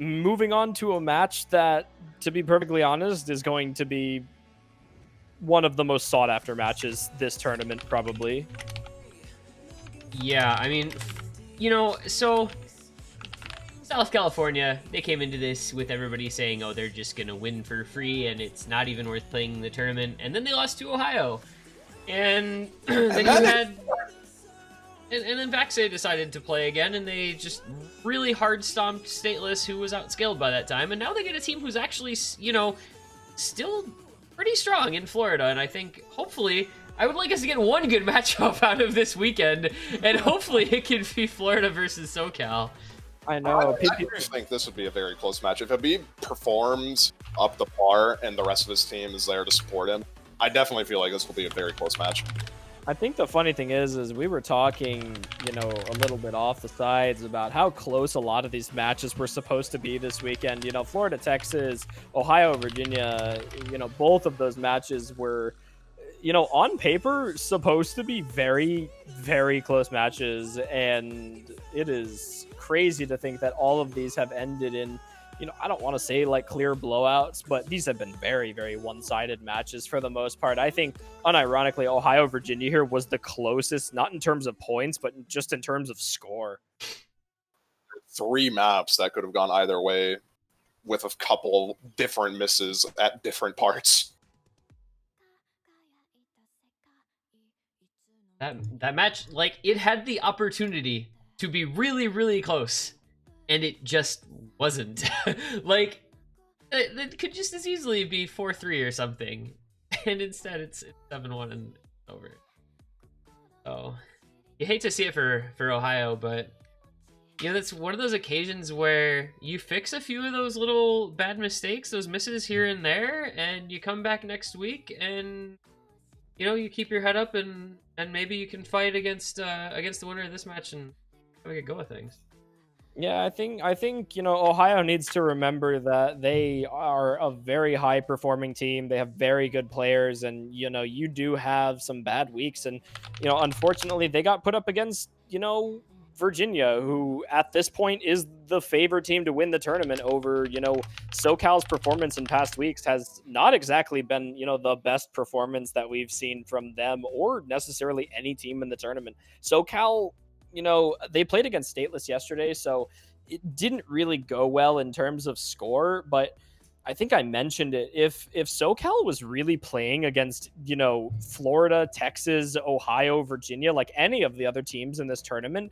moving on to a match that, to be perfectly honest, is going to be one of the most sought after matches this tournament, probably. Yeah, I mean, so South California, they came into this with everybody saying, oh, they're just going to win for free and it's not even worth playing the tournament. And then they lost to Ohio. And then you had. And then Vaxay decided to play again, and they just really hard stomped Stateless, who was outscaled by that time. And now they get a team who's actually, still pretty strong in Florida. And I think, hopefully, I would like us to get one good matchup out of this weekend, and hopefully it can be Florida versus SoCal. I know. I do think this would be a very close match. If Habib performs up the par and the rest of his team is there to support him, I definitely feel like this will be a very close match. I think the funny thing is we were talking, a little bit off the sides about how close a lot of these matches were supposed to be this weekend. Florida, Texas, Ohio, Virginia, both of those matches were, on paper supposed to be very, very close matches. And it is crazy to think that all of these have ended in, I don't want to say like clear blowouts, but these have been very, very one-sided matches for the most part. I think, unironically, Ohio, Virginia here was the closest, not in terms of points, but just in terms of score. 3 maps that could have gone either way with a couple different misses at different parts. That match, like, it had the opportunity to be really, really close. And it just wasn't. Like, it could just as easily be 4-3 or something. And instead it's 7-1 and over. So, you hate to see it for Ohio, but, that's one of those occasions where you fix a few of those little bad mistakes, those misses here and there, and you come back next week and, you keep your head up and maybe you can fight against the winner of this match and have a good go of things. Yeah, I think Ohio needs to remember that they are a very high performing team. They have very good players, and you do have some bad weeks, and unfortunately they got put up against Virginia, who at this point is the favorite team to win the tournament over SoCal's performance in past weeks has not exactly been the best performance that we've seen from them or necessarily any team in the tournament. SoCal, they played against Stateless yesterday, so it didn't really go well in terms of score, but I think I mentioned it. If SoCal was really playing against, Florida, Texas, Ohio, Virginia, like any of the other teams in this tournament,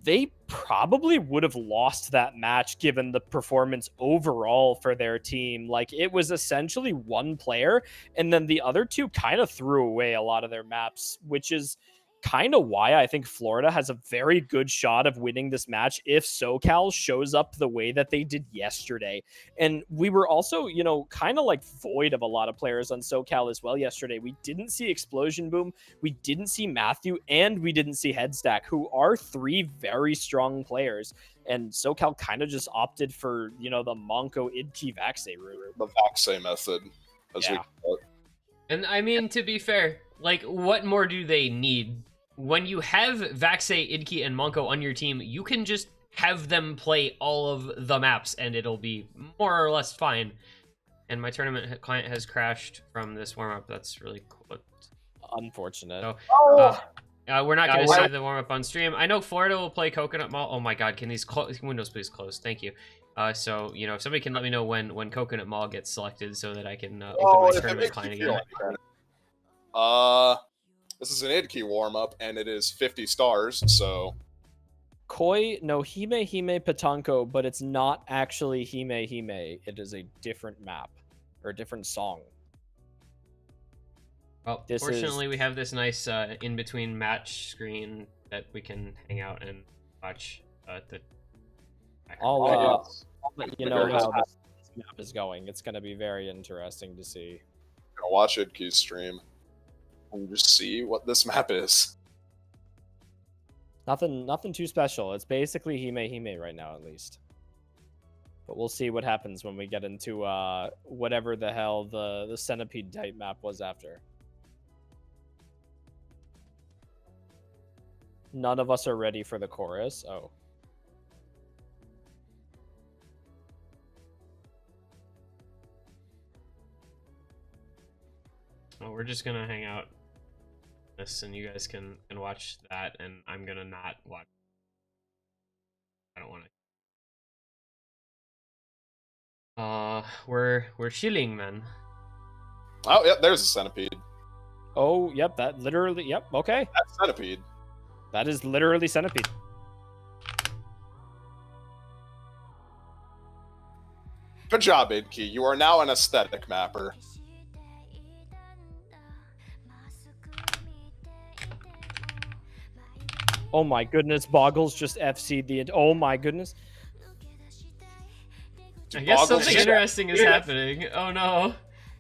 they probably would have lost that match given the performance overall for their team. Like, it was essentially one player, and then the other two kind of threw away a lot of their maps, which is kind of why I think Florida has a very good shot of winning this match if SoCal shows up the way that they did yesterday. And we were also, kind of like void of a lot of players on SoCal as well yesterday. We didn't see Explosion Boom, we didn't see Matthew, and we didn't see Headstack, who are 3 very strong players. And SoCal kind of just opted for, the Monko Idki Vaxay route. The Vaxay method, as we call it. And I mean, to be fair, like, what more do they need? When you have Vaxay, Idki, and Monko on your team, you can just have them play all of the maps and it'll be more or less fine. And my tournament client has crashed from this warm-up. That's really cool. Unfortunate. So, we're not going to save the warm-up on stream. I know Florida will play Coconut Mall. Oh my god, can these windows please close? Thank you. So, if somebody can let me know when Coconut Mall gets selected so that I can open my tournament client again. This is an Idki warm-up, and it is 50 stars, so... Koi no Hime Patanko, but it's not actually Hime. It is a different map, or a different song. Well, fortunately, we have this nice in-between match screen that we can hang out and watch the... I'll let you know how this map is going. It's going to be very interesting to see. I'm going to watch Idki's stream and just see what this map is. Nothing too special. It's basically Hime right now, at least. But we'll see what happens when we get into whatever the hell the centipede type map was after. None of us are ready for the chorus. Oh. Well, we're just gonna hang out this, and you guys can watch that, and I'm gonna not watch. I don't want to. We're chilling, man. Oh, yeah, there's a centipede. Oh, yep, that literally, yep, okay. That's centipede. That is literally centipede. Good job, Idkey. You are now an aesthetic mapper. Oh my goodness, Boggles just FC'd the... Oh my goodness. I guess Boggles something just- interesting is happening. Oh no.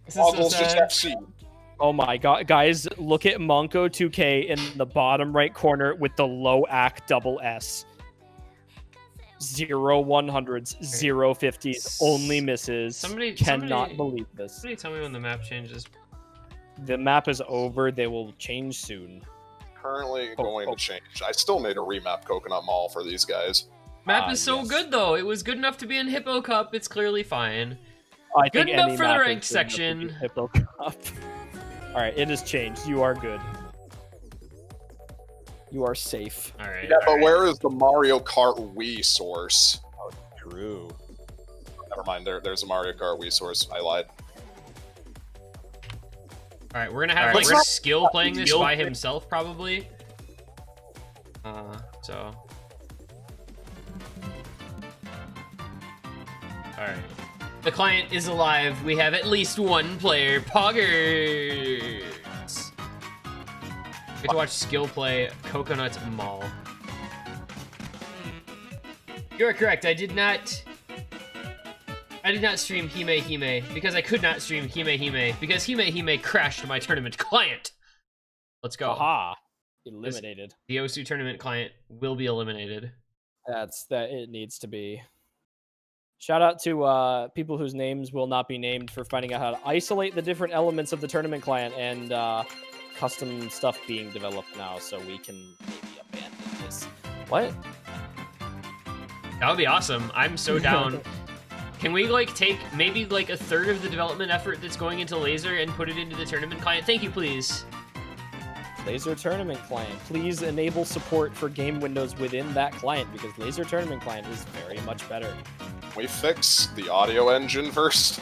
This is so Boggles just sad. FC'd. Oh my god, guys, look at Monko 2K in the bottom right corner with the low AC double S. 0 100s, 0 50s, only misses. Somebody Cannot believe this. Somebody tell me when the map changes. The map is over. They will change soon. Currently going to change. I still made a remap Coconut Mall for these guys. Map is so yes. good though. It was good enough to be in Hippo Cup. It's clearly fine. I Good think enough any for the map is ranked good enough to section. be Hippo Cup. All right, it has changed. You are good. You are safe. All right. Yeah, all but right. where is the Mario Kart Wii source? True. Never mind. There's a Mario Kart Wii source. I lied. All right, we're gonna have All right, like we're- skill playing this by himself probably. So. All right. The client is alive. We have at least one player. Poggers. Get to watch skill play Coconut Mall. You are correct. I did not stream Hime Hime because I could not stream Hime Hime because Hime Hime crashed my tournament client. Let's go. Aha. Eliminated. The OSU tournament client will be eliminated. That's that. It needs to be. Shout out to people whose names will not be named for finding out how to isolate the different elements of the tournament client and custom stuff being developed now, so we can maybe abandon this. What? That would be awesome. I'm so down. Can we like take maybe like a third of the development effort that's going into Laser and put it into the tournament client? Thank you, please. Laser Tournament Client. Please enable support for game windows within that client because Laser Tournament Client is very much better. Can we fix the audio engine first?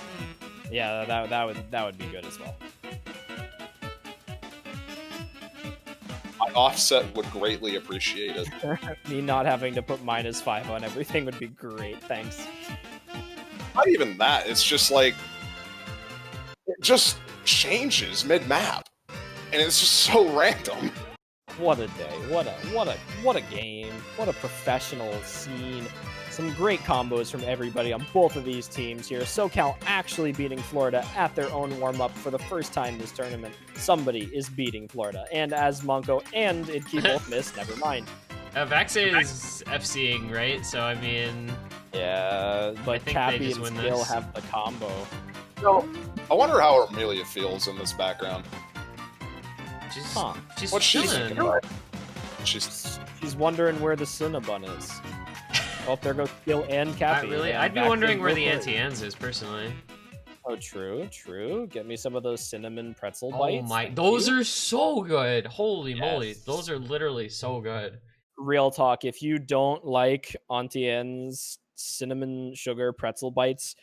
Yeah, that would be good as well. My offset would greatly appreciate it. Me not having to put -5 on everything would be great. Thanks. Not even that. It's just like it just changes mid-map, and it's just so random. What a day! What a game! What a professional scene! Some great combos from everybody on both of these teams here. SoCal actually beating Florida at their own warm-up for the first time this tournament. Somebody is beating Florida, and as Monko and Idkey both missed, never mind. Vax is FCing, right? So I mean, Yeah, but think they Cappy just and win Skill this. have the combo. So, I wonder how Amelia feels in this background. she's What's she chilling. thinking? She's She's wondering where the Cinnabon is. Oh, there goes Skill and Cappy. Really, and I'd be Vax wondering and where the Gopher. anti-ans is personally. Oh, true, true. Get me some of those cinnamon pretzel Oh bites. my, thank those you. are so good. Holy moly, Yes. those are literally so good. Real talk. If you don't like Auntie N's cinnamon sugar pretzel bites,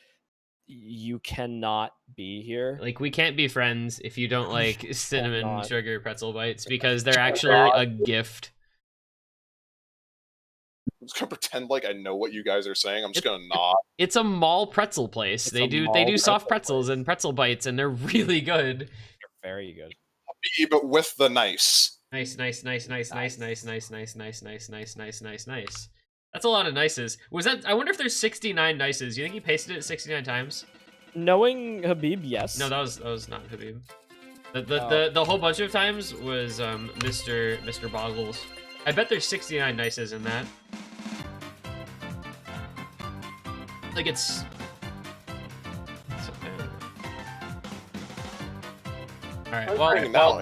you cannot be here. Like, we can't be friends if you don't like cinnamon not. sugar pretzel bites because they're actually a gift. I'm just gonna pretend like I know what you guys are saying. I'm just gonna nod. It's a mall pretzel place. It's They a do mall soft pretzel pretzels and pretzel bites, and they're really good. Very good. But with the nice. Nice, nice, nice, nice, nice, nice, nice, nice, nice, nice, nice, nice, nice, nice. That's a lot of nices. Was that? I wonder if there's 69 nices. You think he pasted it 69 times? Knowing Habib, yes. No, that was not Habib. The whole bunch of times was Mr. Boggles. I bet there's 69 nices in that. Like it's. All right. Right Well, now,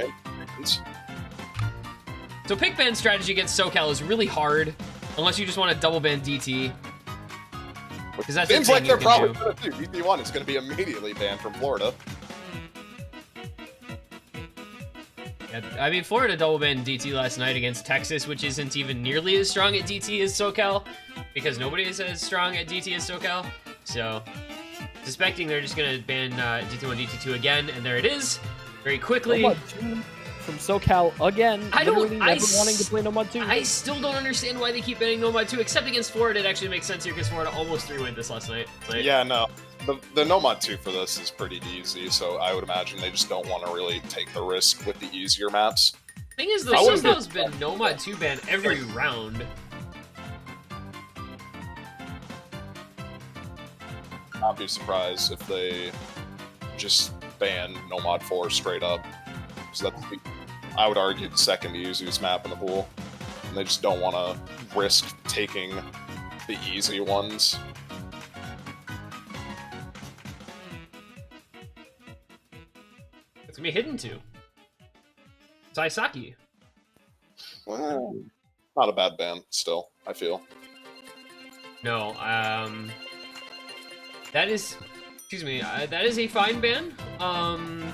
so pick ban strategy against SoCal is really hard, unless you just want to double ban DT. Because that's seems the like thing you they're can probably do. gonna do. DP1 is gonna be immediately banned from Florida. Yeah, I mean, Florida double banned DT last night against Texas, which isn't even nearly as strong at DT as SoCal, because nobody is as strong at DT as SoCal. So, suspecting they're just going to ban DT1, DT2 again, and there it is, very quickly. From SoCal again, wanting to play Nomad 2. I still don't understand why they keep banning Nomad 2, except against Florida. It actually makes sense here because Florida almost 3-wayed this last night. Like, yeah, no. The Nomad 2 for this is pretty easy, so I would imagine they just don't want to really take the risk with the easier maps. Thing is, though, SoCal's been Nomad 2 ban every round. I'd be surprised if they just ban Nomad 4 straight up. So that's, I would argue, the second easiest map in the pool. And they just don't want to risk taking the easy ones. It's gonna be hidden to Saisaki. Well, not a bad ban, still, I feel. No, that is, excuse me, that is a fine ban,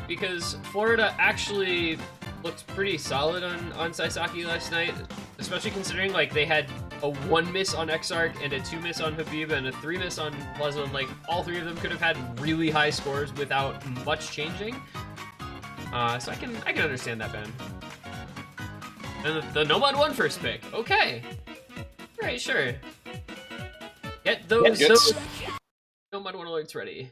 because Florida actually looked pretty solid on Saisaki last night, especially considering, like, they had a 1 miss on Exarch and a 2 miss on Habib and a 3 miss on Pleasant. Like, all 3 of them could have had really high scores without much changing. So I can understand that ban. And the Nomad 1 first pick. Okay. Alright, sure. Get those Nomad 1 alerts ready.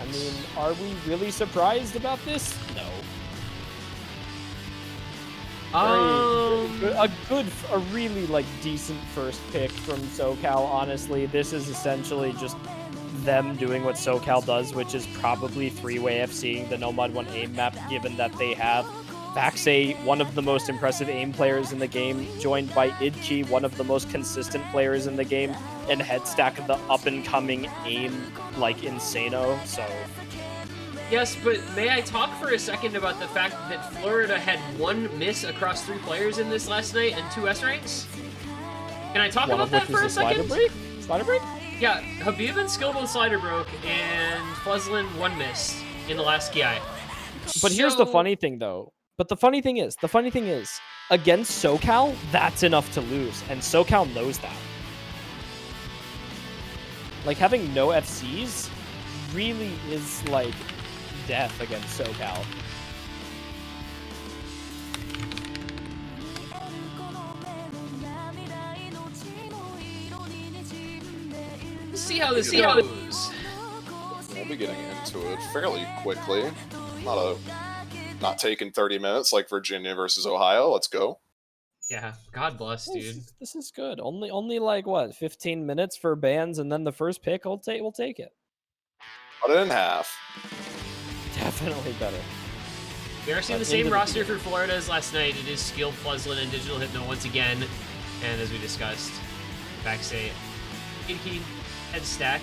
I mean, are we really surprised about this? No. A really, like, decent first pick from SoCal, honestly. This is essentially just them doing what SoCal does, which is probably 3-way FCing the Nomad 1 aim map, given that they have Vaxay, one of the most impressive aim players in the game, joined by Idki, one of the most consistent players in the game, and Headstack, the up-and-coming aim, like, insano, so... Yes, but may I talk for a second about the fact that Florida had 1 miss across 3 players in this last night and 2 S ranks? Can I talk about that for a second? Slider break? Yeah, Habib and Skill both slider broke, and Fleslin 1 miss in the last GI. But here's the funny thing, though. But the funny thing is, against SoCal, that's enough to lose, and SoCal knows that. Like, having no FCs really is, like, death against SoCal. See how this goes. We'll be getting into it fairly quickly. Not taking 30 minutes like Virginia versus Ohio. Let's go. Yeah, God bless, dude. This is good. Only like what, 15 minutes for bans, and then the first pick. We'll take it. Cut it in half. Definitely better. We are seeing the same roster for Florida as last night. It is Skill, Pleasant, and Digital Hypno once again. And as we discussed, Vaxay, Idki, Headstack.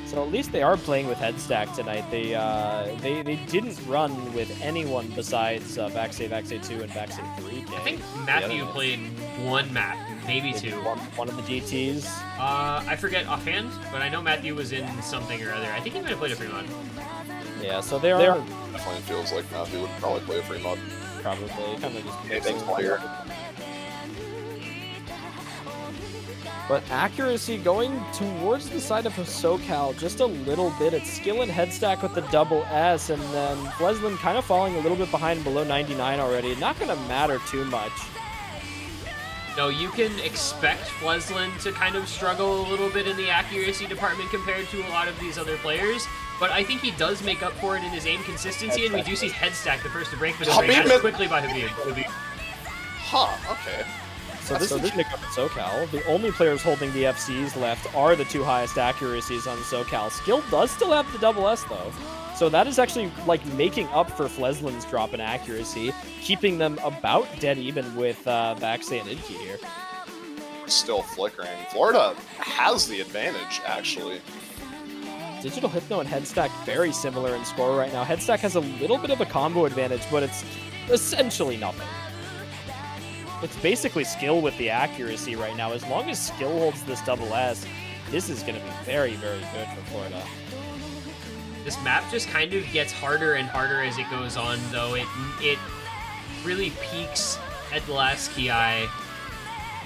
So at least they are playing with Headstack tonight. They didn't run with anyone besides Vaxay 2, and Vaxay 3. I think Matthew played 1 map, maybe 2. One of the GTs. I forget offhand, but I know Matthew was in something or other. I think he might have played a Fremont. Yeah, so they are. Definitely feels like Matthew would probably play a Fremont. Probably. Kind of just Anything's player. But accuracy going towards the side of SoCal just a little bit. It's Skill and Headstack with the double S, and then Fleslin kind of falling a little bit behind, below 99 already. Not going to matter too much. No, you can expect Fleslin to kind of struggle a little bit in the accuracy department compared to a lot of these other players, but I think he does make up for it in his aim consistency, and we do see Headstack the first to break, but it's quickly by Habib. Huh, okay. So this is pick up at SoCal. The only players holding the FCs left are the 2 highest accuracies on SoCal. Skill does still have the double S, though. So that is actually, like, making up for Fleslin's drop in accuracy, keeping them about dead even with Vaxay and Idki here. Still flickering. Florida has the advantage, actually. Digital Hypno and Headstack very similar in score right now. Headstack has a little bit of a combo advantage, but it's essentially nothing. It's basically Skill with the accuracy right now. As long as Skill holds this double S, this is going to be very, very good for Florida. This map just kind of gets harder and harder as it goes on, though. It really peaks at the last Ki,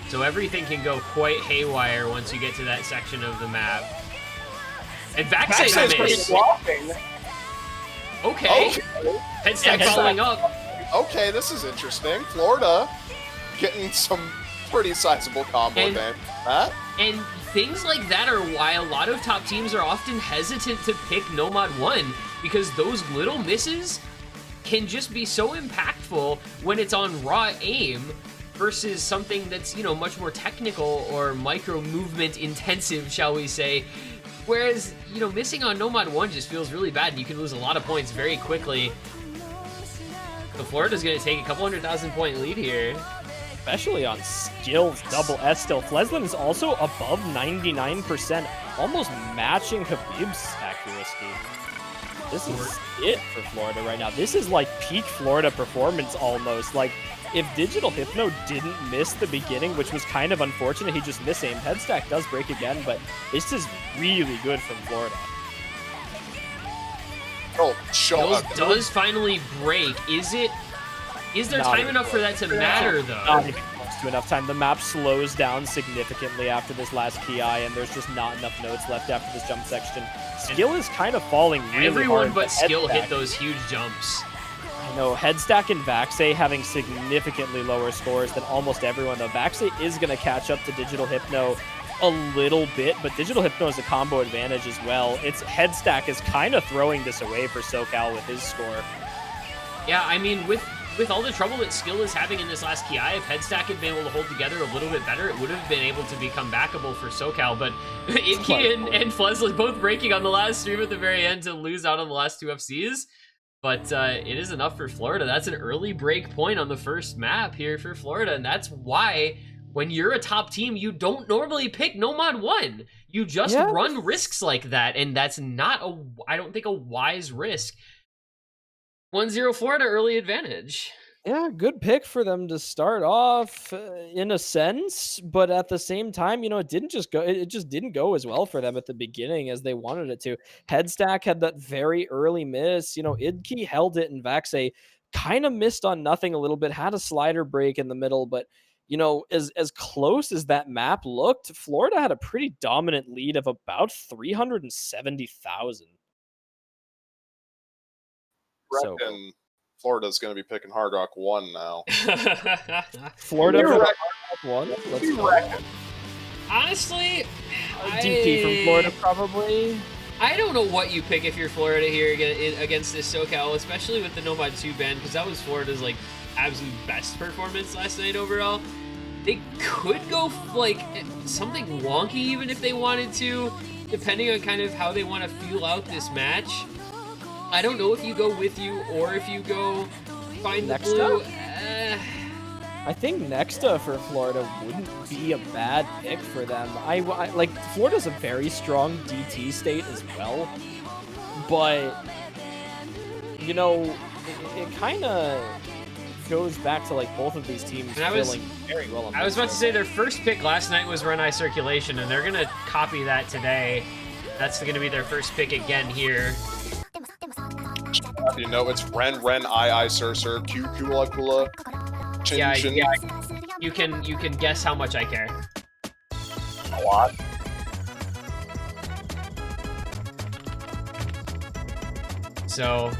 so everything can go quite haywire once you get to that section of the map. And Vaxay's missed. Okay. Headstack following up. Okay, this is interesting. Florida getting some pretty sizable combo advantage. And things like that are why a lot of top teams are often hesitant to pick Nomad 1, because those little misses can just be so impactful when it's on raw aim versus something that's, you know, much more technical or micro movement intensive, shall we say. Whereas, you know, missing on Nomad 1 just feels really bad, and you can lose a lot of points very quickly. So Florida's going to take a couple 100,000 point lead here. Especially on skills, double S still. Fleslin is also above 99%, almost matching Habib's accuracy. This is it for Florida right now. This is like peak Florida performance almost. Like, if Digital Hypno didn't miss the beginning, which was kind of unfortunate, he just misaimed. Headstack does break again, but this is really good from Florida. Oh, Skills does finally break. Is there time enough for that to matter, though? Not even close to enough time. The map slows down significantly after this last Ki, and there's just not enough nodes left after this jump section. Skill is kind of falling really Everyone hard, but Skill hit those huge jumps. I know, Headstack and Vaxay having significantly lower scores than almost everyone, though. Vaxay is going to catch up to Digital Hypno a little bit, but Digital Hypno has a combo advantage as well. It's Headstack is kind of throwing this away for SoCal with his score. Yeah, I mean, with all the trouble that Skill is having in this last Ki, if Headstack had been able to hold together a little bit better, it would have been able to become backable for SoCal, but Inky and Fleslin both breaking on the last stream at the very end to lose out on the last two FCs. But it is enough for Florida. That's an early break point on the first map here for Florida, and that's why when you're a top team, you don't normally pick Nomad 1. You just run risks like that, and that's not, I don't think, a wise risk. 1-0 Florida, early advantage. Yeah, good pick for them to start off in a sense, but at the same time, you know, it just didn't go as well for them at the beginning as they wanted it to. Headstack had that very early miss, you know, Idki held it, and Vaxay kind of missed on nothing a little bit, had a slider break in the middle, but you know, as close as that map looked, Florida had a pretty dominant lead of about 370,000. So Florida's going to be picking Hard Rock 1 now. Florida for Hard Rock 1? Let's go. Honestly, DP from Florida probably. I don't know what you pick if you're Florida here against this SoCal, especially with the Nomad 2 ban, because that was Florida's like absolute best performance last night overall. They could go like something wonky even if they wanted to, depending on kind of how they want to feel out this match. I don't know if you go with you or if you go find the blue. I think Nexta for Florida wouldn't be a bad pick for them. I like, Florida's a very strong DT state as well, but you know, it kind of goes back to like both of these teams feeling very well. I was about to say their first pick last night was Run Eye Circulation, and they're gonna copy that today. That's gonna be their first pick again here. You know, it's Ren, I, Sir, Q, Kula, Kula, Chin, Yeah, Chin. yeah. You can guess how much I care. A lot. So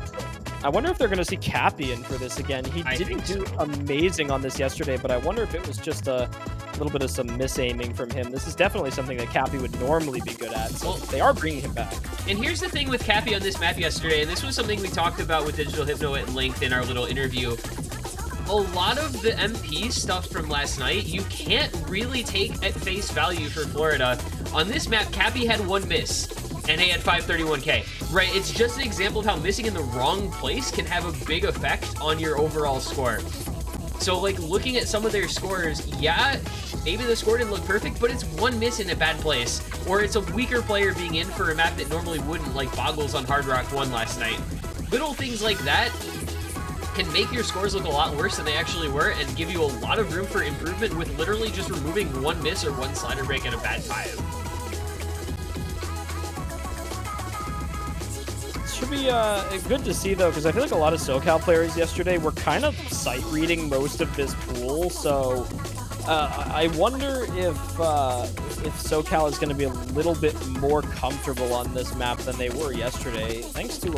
I wonder if they're going to see Cappy in for this again. He didn't do amazing on this yesterday, but I wonder if it was just a little bit of some misaiming from him. This is definitely something that Cappy would normally be good at, so they are bringing him back. And here's the thing with Cappy on this map yesterday, and this was something we talked about with Digital Hypno at length in our little interview. A lot of the MP stuff from last night, you can't really take at face value for Florida. On this map, Cappy had one miss, and he had 531k. Right, it's just an example of how missing in the wrong place can have a big effect on your overall score. So, like, looking at some of their scores, yeah, maybe the score didn't look perfect, but it's one miss in a bad place. Or it's a weaker player being in for a map that normally wouldn't, like Boggles on Hard Rock 1 last night. Little things like that can make your scores look a lot worse than they actually were and give you a lot of room for improvement with literally just removing one miss or one slider break at a bad time. should be good to see though, because I feel like a lot of SoCal players yesterday were kind of sight reading most of this pool. So I wonder if SoCal is going to be a little bit more comfortable on this map than they were yesterday, thanks to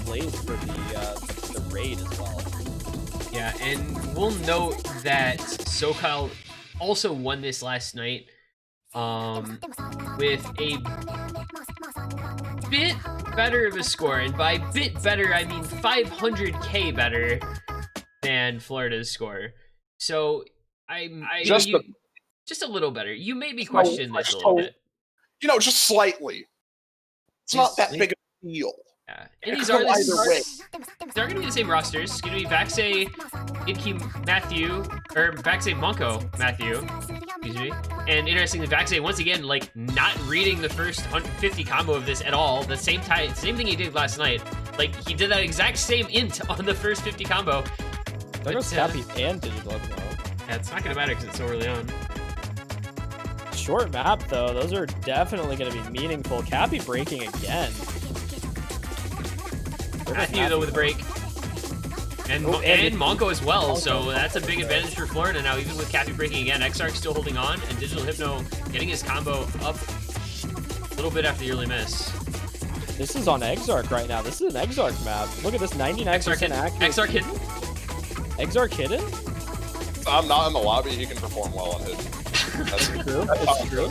Blaze for the raid as well. Yeah, and we'll note that SoCal also won this last night with a bit better of a score, and by bit better I mean 500k better than Florida's score. So just a little better. You made me question this a little bit. You know, just slightly. It's not that big of a deal. Yeah, and these are they're going to be the same rosters. It's going to be Vaxei, Idki, Matthew, or Vaxei, Monko, Matthew. Excuse me. And interestingly, Vaxei once again like not reading the first 150 combo of this at all. The same thing he did last night. Like he did that exact same int on the first 50 combo. There goes Cappy and Digital. Yeah, it's not going to matter because it's so early on. Short map though, those are definitely going to be meaningful. Cappy breaking again. Matthew though with a break. And Monko as well, so that's a big advantage for Florida now, even with Cappy breaking again. Exarch still holding on, and Digital Hypno getting his combo up a little bit after the early miss. This is on Exarch right now. This is an Exarch map. Look at this 99% accuracy. Exarch hidden? Exarch hidden? I'm not in the lobby, he can perform well on hidden. That's true. That's true.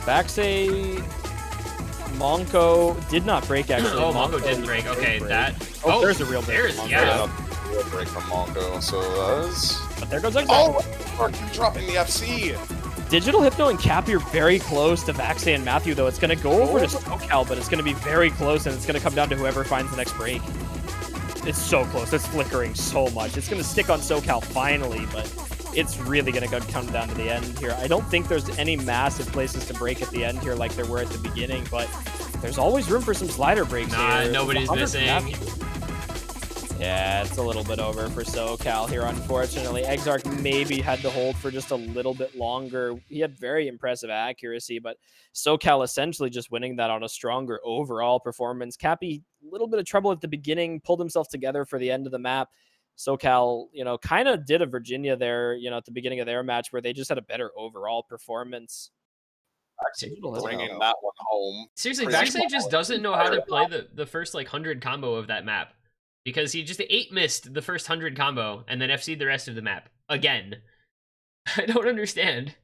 Vaxei, Monko did not break actually. Oh, Monko didn't break. Okay, that. Oh, there's a real break. There's, yeah. Real break from Monko, so that's. But there goes Exarch. Oh, dropping the FC. Digital Hypno and Cappy are very close to Vaxei and Matthew though. It's going to go over to SoCal, but it's going to be very close, and it's going to come down to whoever finds the next break. It's so close. It's flickering so much. It's going to stick on SoCal finally, but it's really going to come down to the end here. I don't think there's any massive places to break at the end here like there were at the beginning, but there's always room for some slider breaks here. Nobody's missing. Yeah, it's a little bit over for SoCal here, unfortunately. Exarch maybe had to hold for just a little bit longer. He had very impressive accuracy, but SoCal essentially just winning that on a stronger overall performance. Cappy, a little bit of trouble at the beginning, pulled himself together for the end of the map. SoCal, kind of did a Virginia there, at the beginning of their match where they just had a better overall performance. Bringing that one home. Seriously, Vaxei just doesn't know how to play the first 100 combo of that map. Because he just 8-missed the first 100 combo and then FC'd the rest of the map. Again. I don't understand.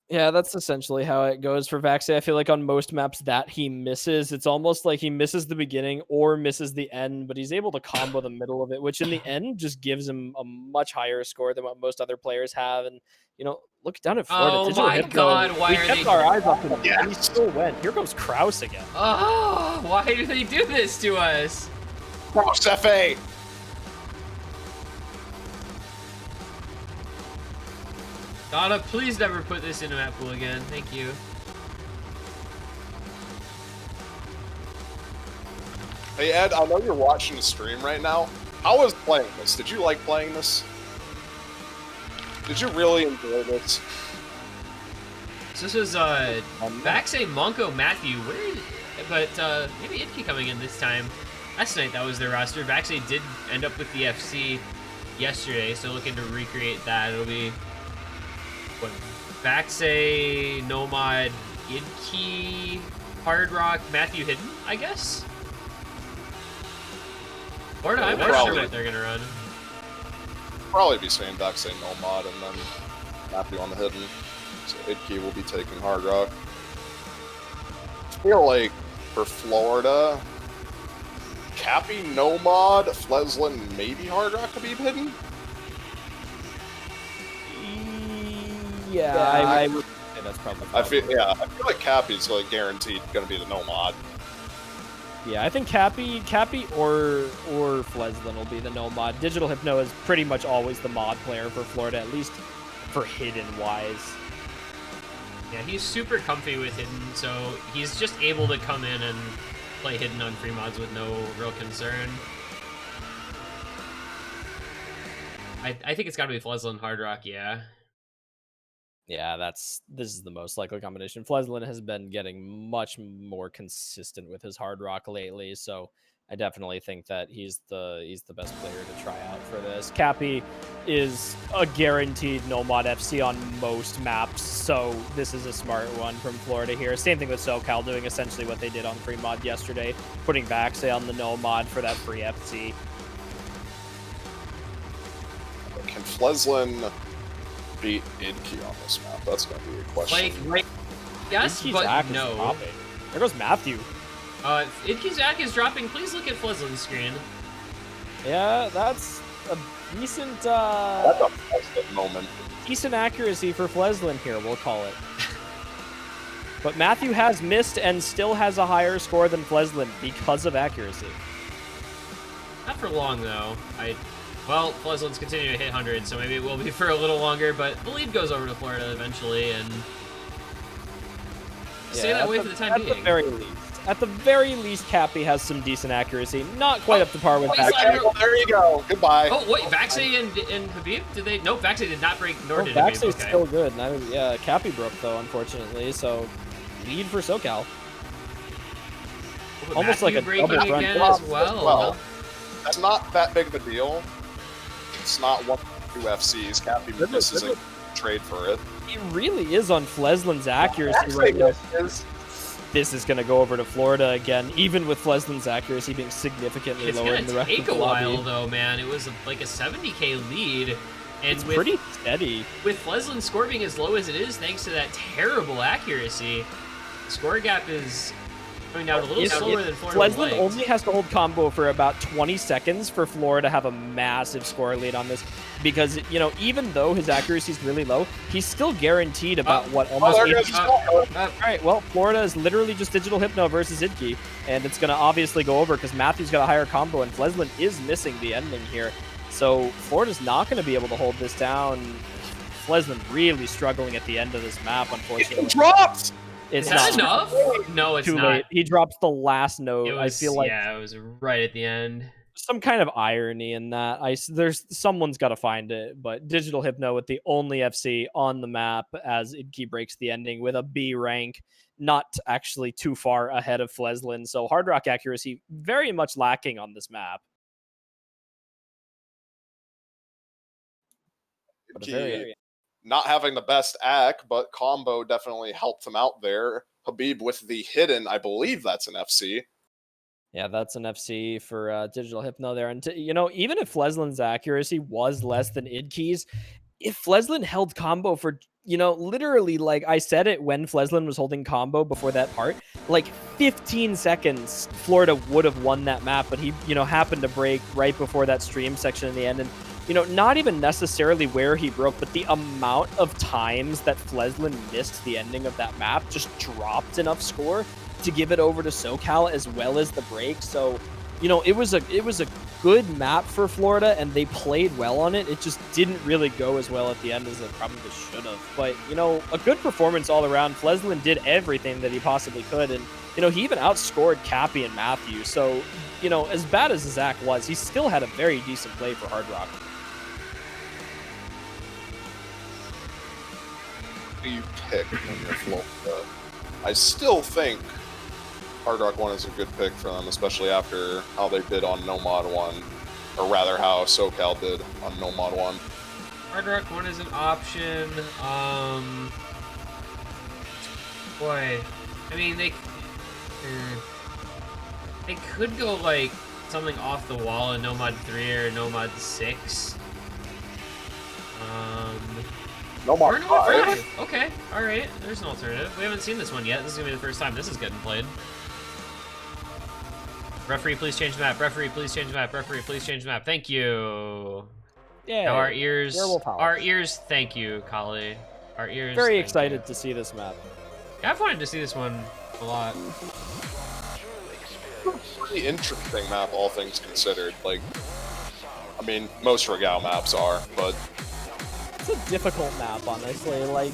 Yeah, that's essentially how it goes for Vaxei. I feel like on most maps that he misses, it's almost like he misses the beginning or misses the end, but he's able to combo the middle of it, which in the end just gives him a much higher score than what most other players have. And, look down at Florida. Oh my god, why are they... We kept our eyes off him, and he still went. Here goes Kraus again. Oh, why do they do this to us? Cross FA. Donna, please never put this in a map pool again. Thank you. Hey Ed, I know you're watching the stream right now. How was playing this? Did you like playing this? Did you really enjoy this? So this was Vaxei, Monko, Matthew. But maybe Idki coming in this time. Last night that was their roster. Vaxei did end up with the FC yesterday, so looking to recreate that. It'll be what, Vaxei, Nomad, Idki, Hard Rock, Matthew Hidden, I guess. Florida, I'm not sure what they're gonna run. Probably be saying Vaxei, Nomad, and then Matthew on the Hidden. So Idki will be taking Hard Rock. I feel like for Florida, Cappy, Nomad, Fleslin, maybe Hard Rock to be hidden? Yeah, I would say that's probably. I feel like Cappy's like guaranteed going to be the Nomad. Yeah, I think Cappy or Fleslin will be the Nomad. Digital Hypno is pretty much always the mod player for Florida, at least for hidden wise. Yeah, he's super comfy with hidden, so he's just able to come in and play hidden on free mods with no real concern. I think it's got to be Fleslin Hard Rock, yeah. Yeah, this is the most likely combination. Fleslin has been getting much more consistent with his hard rock lately, so I definitely think that he's the best player to try out for this. Cappy is a guaranteed no mod FC on most maps, so this is a smart one from Florida here. Same thing with SoCal doing essentially what they did on free mod yesterday, putting Vaxay on the no mod for that free FC. Can Fleslin beat Idke on this map? That's gonna be a question. Like yes, Idke's but Zach is no. dropping. There goes Matthew. Idke's Zach is dropping. Please look at Fleslin's screen. Yeah, that's a decent That's a positive moment. decent accuracy for Fleslin here, we'll call it. But Matthew has missed and still has a higher score than Fleslin because of accuracy. Not for long though. Well, Fleslin's continuing to hit 100, so maybe it will be for a little longer, but the lead goes over to Florida eventually, and stay that way for the time being. At the very least, Cappy has some decent accuracy. Not quite up to par with Vaxay. Okay, well, there you go. Goodbye. Oh, wait, Vaxay and Habib? Did they? Nope, Vaxay did not break, nor Oh, did Habib. Vaxay's Okay. still good. Yeah, Cappy broke, though, unfortunately, so lead for SoCal. But Almost like Matthew a breaking double run again flop as well. Well, that's not that big of a deal. It's not 1-2 FCs. Cappy misses a trade for it. He really is on Fleslin's accuracy right now. This is going to go over to Florida again, even with Fleslin's accuracy being significantly It's lower gonna than the rest of take the a while lobby. though, man. It was like a 70k lead, and It's with pretty steady. with Fleslin's score being as low as it is, thanks to that terrible accuracy, the score gap is going down a little slower than Florida would Fleslin like. only has to hold combo for about 20 seconds for Florida to have a massive score lead on this, because even though his accuracy is really low, he's still guaranteed about almost. there goes 80 All right, well, Florida is literally just Digital Hypno versus Idke, and it's going to obviously go over because Matthew's got a higher combo, and Fleslin is missing the ending here. So Florida's not going to be able to hold this down. Fleslin really struggling at the end of this map, unfortunately. Dropped! It's Is that not enough? No, it's too not. late. He drops the last note. It was, I feel like yeah, it was right at the end. some kind of irony in that. Someone's got to find it, but Digital Hypno with the only FC on the map as Idke breaks the ending with a B rank, not actually too far ahead of Fleslin. So hard rock accuracy very much lacking on this map. But a very Not having the best act, but combo definitely helped him out there. Habib with the hidden, I believe that's an FC. Yeah, that's an FC for Digital Hypno there. And, even if Fleslin's accuracy was less than Idke's, if Fleslin held combo for, literally, like I said it when Fleslin was holding combo before that part, like 15 seconds, Florida would have won that map. But he, happened to break right before that stream section in the end. And, not even necessarily where he broke, but the amount of times that Fleslin missed the ending of that map just dropped enough score to give it over to SoCal as well as the break. So, it was a good map for Florida, and they played well on it. It just didn't really go as well at the end as it probably should have. But, a good performance all around. Fleslin did everything that he possibly could, and, he even outscored Cappy and Matthew. So, as bad as Zach was, he still had a very decent play for Hard Rock. You pick when you're Florida. I still think Hard Rock 1 is a good pick for them, especially after how they did on No Mod 1, or rather how SoCal did on No Mod 1. Hard Rock 1 is an option. Boy, I mean, they could go like something off the wall in No Mod 3 or No Mod 6. No Mod Or No Mod 5. 5. Okay, alright, there's an alternative. We haven't seen this one yet. This is gonna be the first time this is getting played. Referee, please change the map. Referee, please change the map. Referee, please change the map. Thank you. Yeah. Now our ears, thank you, Kali. Our ears. Very thank excited you. to see this map. Yeah, I've wanted to see this one a lot. Pretty interesting map, all things considered. Like, I mean, most Regal maps are, but It's a difficult map, honestly. Like,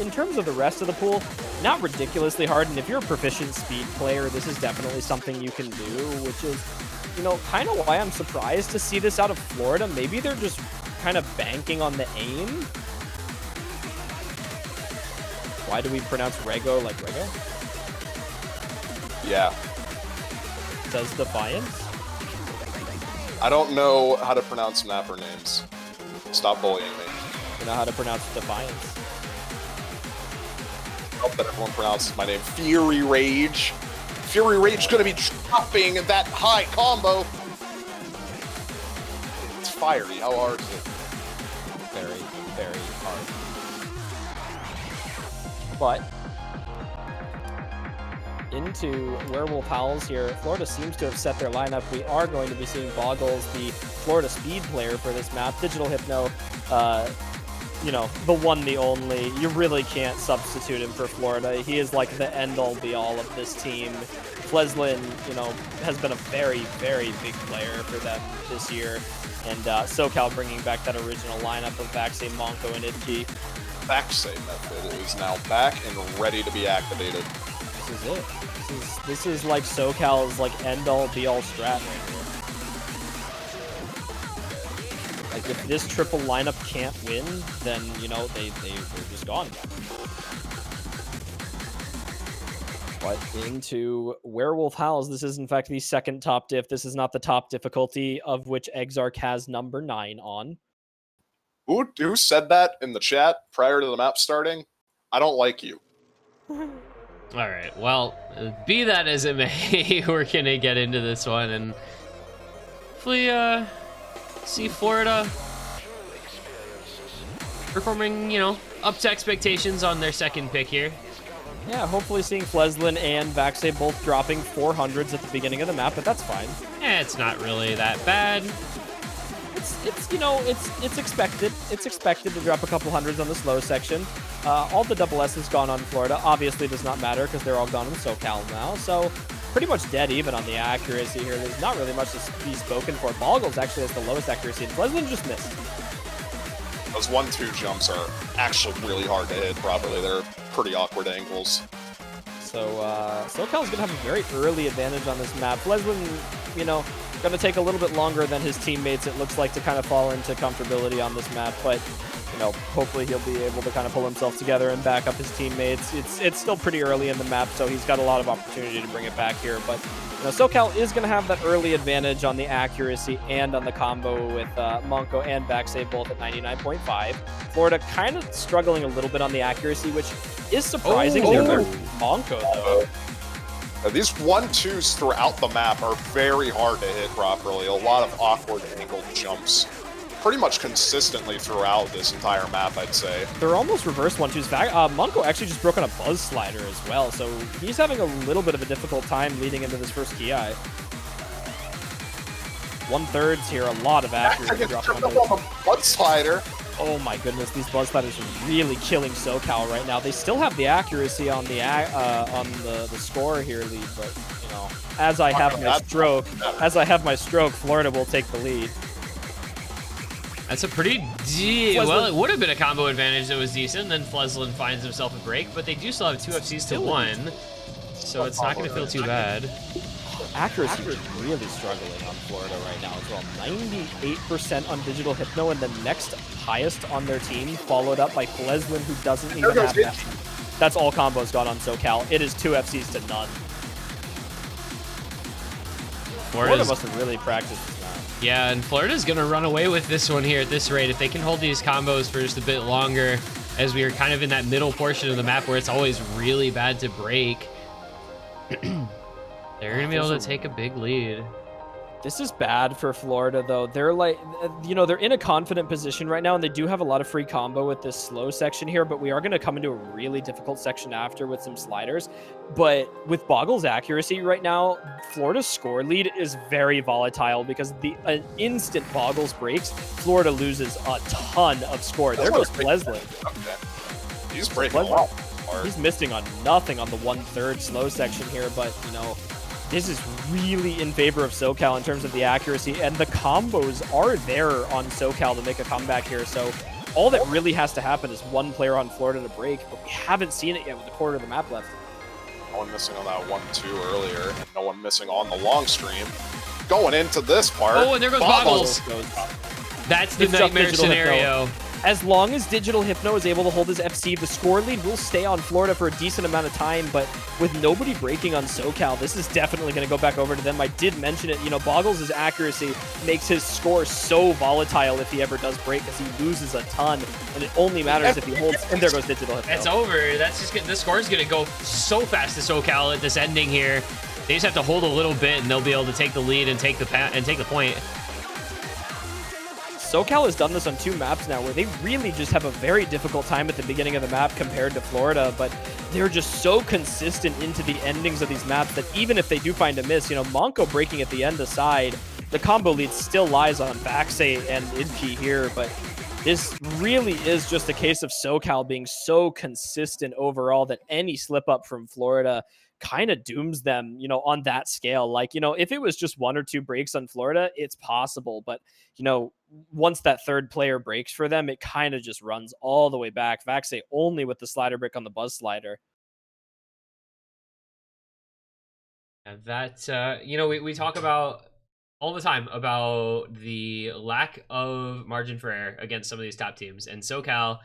in terms of the rest of the pool, not ridiculously hard. And if you're a proficient speed player, this is definitely something you can do, which is, kind of why I'm surprised to see this out of Florida. Maybe they're just kind of banking on the aim. Why do we pronounce Rego like Rego? Yeah. Says Defiance. I don't know how to pronounce mapper names. Stop bullying me. You know how to pronounce Defiance. I hope that everyone pronounces my name Fury Rage. Fury Rage gonna be dropping that high combo. It's fiery. How hard is it? Very, very hard. But into Werewolf Howls here. Florida seems to have set their lineup. We are going to be seeing Boggles, the Florida speed player for this map. Digital Hypno, you know, the one, the only. You really can't substitute him for Florida. He is like the end-all, be-all of this team. Fleslin, you know, has been a very, very big player for them this year. And SoCal bringing back that original lineup of Vaxe, Monko, and Idki. Vaxe method is now back and ready to be activated. This is it. This is like SoCal's like end-all, be-all strat right here. Like, if this triple lineup can't win, then, you know, they're just gone. But into Werewolf Howls, this is in fact the second top diff. This is not the top difficulty, of which Exarch has number 9 on. Who said that in the chat prior to the map starting? I don't like you. All right, well, be that as it may, we're gonna get into this one and hopefully see Florida performing, you know, up to expectations on their second pick here. Yeah, hopefully seeing Fleslin and Vaxe both dropping 400s at the beginning of the map, but that's fine. Yeah, it's not really that bad. It's you know, it's expected. It's expected to drop a couple hundreds on the slow section. All the double S's gone on Florida. Obviously does not matter because they're all gone in SoCal now. So pretty much dead even on the accuracy here. There's not really much to be spoken for. Boggles actually has the lowest accuracy, and Fleslin just missed. Those 1-2 jumps are actually really hard to hit properly. They're pretty awkward angles. So SoCal's gonna have a very early advantage on this map. Fleslin, you know, gonna take a little bit longer than his teammates, it looks like, to kind of fall into comfortability on this map, but you know, hopefully he'll be able to kind of pull himself together and back up his teammates. It's still pretty early in the map, so he's got a lot of opportunity to bring it back here, but you know, SoCal is going to have that early advantage on the accuracy and on the combo with Monko and Vaxe both at 99.5. Florida kind of struggling a little bit on the accuracy, which is surprising. Monko, though. These 1-2s throughout the map are very hard to hit properly. A lot of awkward angled jumps. Pretty much consistently throughout this entire map, I'd say. They're almost reverse 1-2s. Monko actually just broke on a buzz slider as well, so he's having a little bit of a difficult time leading into this first ki. 1/3s here, a lot of accuracy dropping on a buzz slider. Oh my goodness, these buzz sliders are really killing SoCal right now. They still have the accuracy on the score here lead, but you know, as I have my stroke, Florida will take the lead. That's a pretty well, it would have been a combo advantage that was decent. Then Fleslin finds himself a break, but they do still have 2 FCs to 1, so it's not going to feel too bad. Accuracy is really struggling on Florida right now as well. 98% on Digital Hypno, and the next highest on their team, followed up by Fleslin, who doesn't even have that. That's all combos got on SoCal. It is 2 FCs to none. Florida must have really practiced this map. Yeah, and Florida's going to run away with this one here at this rate. If they can hold these combos for just a bit longer, as we are kind of in that middle portion of the map where it's always really bad to break, they're going to be able to take a big lead. This is bad for Florida, though. They're like, you know, they're in a confident position right now, and they do have a lot of free combo with this slow section here, but we are going to come into a really difficult section after with some sliders. But with Boggles' accuracy right now, Florida's score lead is very volatile because the instant Boggles breaks, Florida loses a ton of score. There goes Fleslin. Okay. He's breaking a lot hard. He's missing on nothing on the 1/3 slow section here, but, you know, this is really in favor of SoCal in terms of the accuracy, and the combos are there on SoCal to make a comeback here. So all that really has to happen is one player on Florida to break, but we haven't seen it yet with a quarter of the map left. No one missing on that 1-2 earlier, and no one missing on the long stream. Going into this part. Oh, and there goes Boggles. That's the nightmare scenario. as long as Digital Hypno is able to hold his FC, the score lead will stay on Florida for a decent amount of time, but with nobody breaking on SoCal, this is definitely going to go back over to them. I did mention it, you know, Boggles' accuracy makes his score so volatile if he ever does break, because he loses a ton, and it only matters if he holds, and there goes Digital Hypno. It's over. That's just the score is going to go so fast to SoCal at this ending here. They just have to hold a little bit, and they'll be able to take the lead and take the point. SoCal has done this on 2 maps now where they really just have a very difficult time at the beginning of the map compared to Florida, but they're just so consistent into the endings of these maps that even if they do find a miss, you know, Monko breaking at the end aside, the combo lead still lies on Vaxay and Idki here, but this really is just a case of SoCal being so consistent overall that any slip up from Florida kind of dooms them, you know, on that scale. Like, you know, if it was just 1 or 2 breaks on Florida, it's possible, but, you know, once that third player breaks for them, it kind of just runs all the way back. Vaxay only with the slider brick on the buzz slider. And that, you know, we talk about all the time about the lack of margin for error against some of these top teams, and SoCal,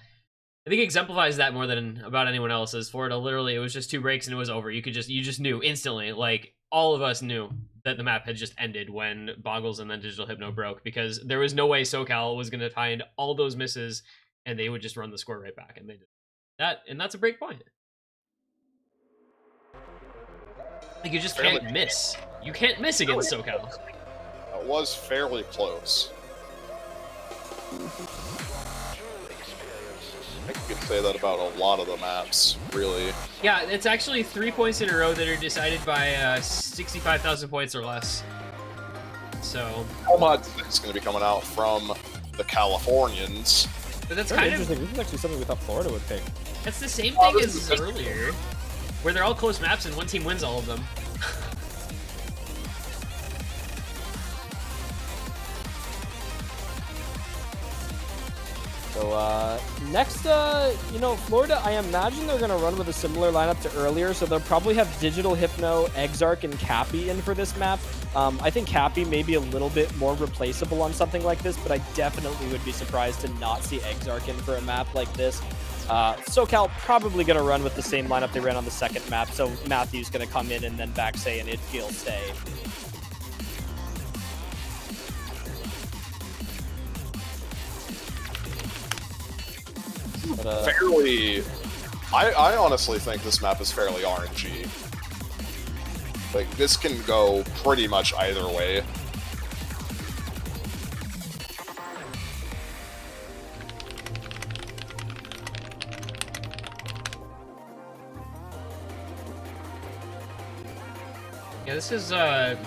I think, exemplifies that more than about anyone else. As Florida, literally, it was just 2 breaks and it was over. You just knew instantly. Like, all of us knew that the map had just ended when Boggles and then Digital Hypno broke, because there was no way SoCal was going to find all those misses and they would just run the score right back, and they did that, and that's a break point. Like, you just can't miss. You can't miss against SoCal. It was fairly close. I think you could say that about a lot of the maps, really. Yeah, it's actually 3 points in a row that are decided by 65,000 points or less. So Mod 6 is going to be coming out from the Californians. But that's Very kind of interesting. This is actually something we thought Florida would pick. that's the same thing as earlier, where they're all close maps and one team wins all of them. So next, you know, Florida, I imagine they're going to run with a similar lineup to earlier, so they'll probably have Digital Hypno, Exarch, and Cappy in for this map. I think Cappy may be a little bit more replaceable on something like this, but I definitely would be surprised to not see Exarch in for a map like this. SoCal probably going to run with the same lineup they ran on the second map, so Matthew's going to come in and then Vaxay and Idki will stay. But, Fairly... I honestly think this map is fairly RNG. Like, this can go pretty much either way. Yeah, this is kind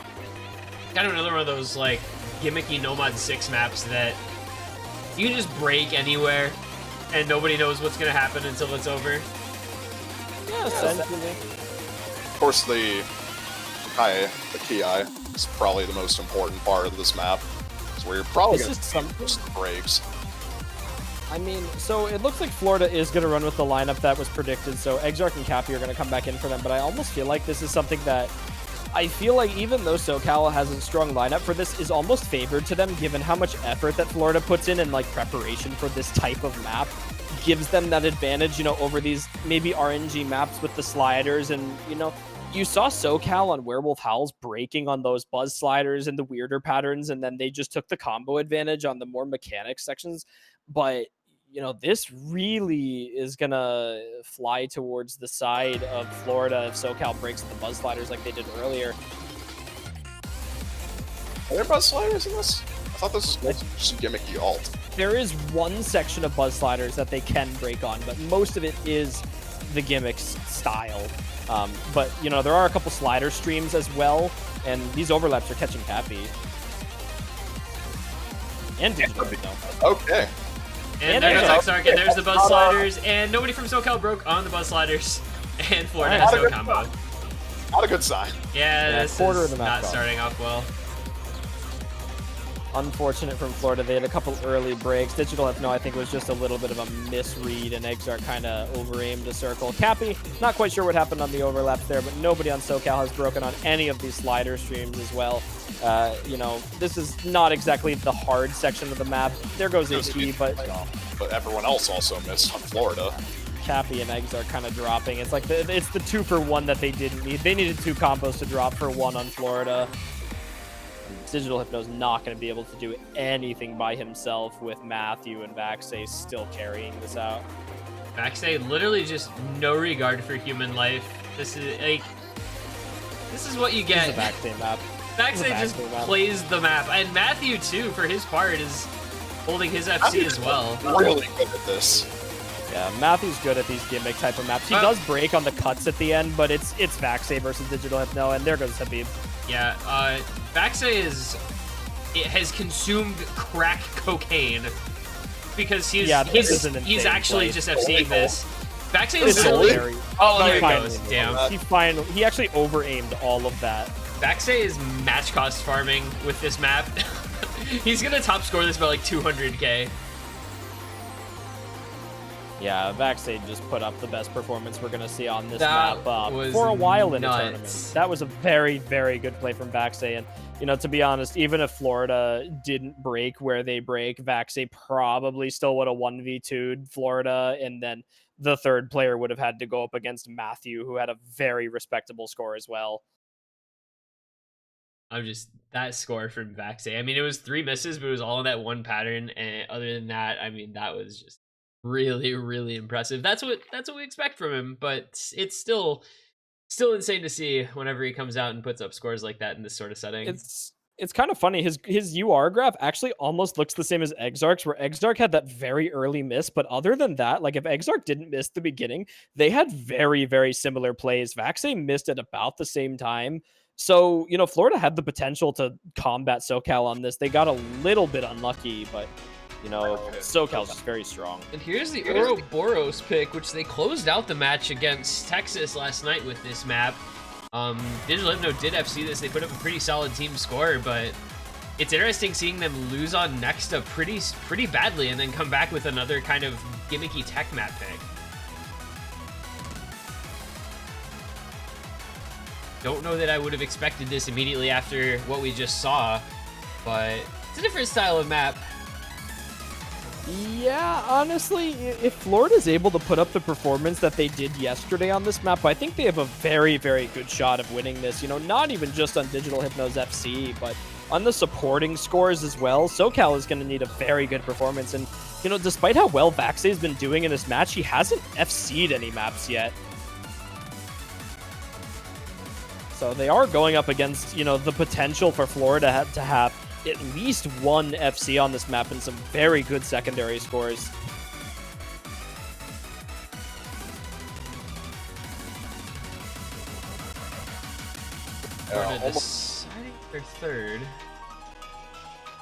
of another one of those, like, gimmicky Nomad 6 maps that you can just break anywhere and nobody knows what's going to happen until it's over. yeah, essentially. Of course, the Ki is probably the most important part of this map. It's where you're probably This going is to something. most of the breaks. I mean, so it looks like Florida is going to run with the lineup that was predicted, so Exarch and Cappy are going to come back in for them, but I almost feel like this is something that I feel like even though SoCal has a strong lineup for this, is almost favored to them given how much effort that Florida puts in and like preparation for this type of map gives them that advantage, you know, over these maybe RNG maps with the sliders. And, you know, you saw SoCal on Werewolf Howls breaking on those buzz sliders and the weirder patterns, and then they just took the combo advantage on the more mechanic sections. But you know, this really is gonna fly towards the side of Florida if SoCal breaks the buzz sliders like they did earlier. Are there buzz sliders in this? I thought this was just gimmicky alt. There is one section of buzz sliders that they can break on, but most of it is the gimmicks style. But, you know, there are a couple slider streams as well, and these overlaps are catching Cappy. And Digital, though. Okay. And there goes Exarch, and there's the buzz sliders, and nobody from SoCal broke on the buzz sliders, and Florida has no combo. Not a good sign. Yeah, this quarter of is the map not gone. starting off well. Unfortunate from Florida. They had a couple early breaks. Digital Hypno, I think, was just a little bit of a misread, and Exarch kind of over-aimed a circle. Cappy, not quite sure what happened on the overlaps there, but nobody on SoCal has broken on any of these slider streams as well. You know, this is not exactly the hard section of the map. There goes HP, but but everyone else also missed on Florida. Cappy and Eggs are kind of dropping. It's like it's the 2-for-1 that they didn't need. They needed 2 combos to drop for 1 on Florida. And Digital Hypno's not going to be able to do anything by himself with Matthew and Vaxay still carrying this out. Vaxay literally just no regard for human life. This is like, this is what you get. This is a Vaxay map. Vaxay just plays the map, and Matthew too, for his part, is holding his FC as well. Really good at this. Yeah, Matthew's good at these gimmick type of maps. He does break on the cuts at the end, but it's Vaxay versus Digital Hypno, and there goes Habib. Yeah, Vaxay has consumed crack cocaine because he's actually just FCing this. Vaxay is hilarious. Oh, there he goes. Damn. He actually over-aimed all of that. Vaxay is match cost farming with this map. He's gonna top score this by like 200k. Yeah, Vaxay just put up the best performance we're going to see on this map for a while in the tournament. That was a very, very good play from Vaxay. And, you know, to be honest, even if Florida didn't break where they break, Vaxay probably still would have 1v2'd Florida. And then the third player would have had to go up against Matthew, who had a very respectable score as well. That score from Vaxay. I mean, it was 3 misses, but it was all in that one pattern. And other than that, I mean, that was just really, really impressive. That's what we expect from him, but it's still insane to see whenever he comes out and puts up scores like that in this sort of setting. It's kind of funny. His UR graph actually almost looks the same as Exarch's, where Exarch had that very early miss, but other than that, like if Exarch didn't miss the beginning, they had very, very similar plays. Vaxay missed at about the same time. So, you know, Florida had the potential to combat SoCal on this. They got a little bit unlucky, but you know, SoCal's just very strong. And here's the Ouroboros pick, which they closed out the match against Texas last night with this map. Digital Hypno did FC this. They put up a pretty solid team score, but it's interesting seeing them lose on Nexta pretty badly and then come back with another kind of gimmicky tech map pick. Don't know that I would have expected this immediately after what we just saw, but it's a different style of map. Yeah, honestly, if Florida's able to put up the performance that they did yesterday on this map, I think they have a very, very good shot of winning this. You know, not even just on Digital Hypno's FC, but on the supporting scores as well. SoCal is going to need a very good performance. And, you know, despite how well Vaxay's been doing in this match, he hasn't FC'd any maps yet. So they are going up against, you know, the potential for Florida to have at least one FC on this map and some very good secondary scores. Deciding their third.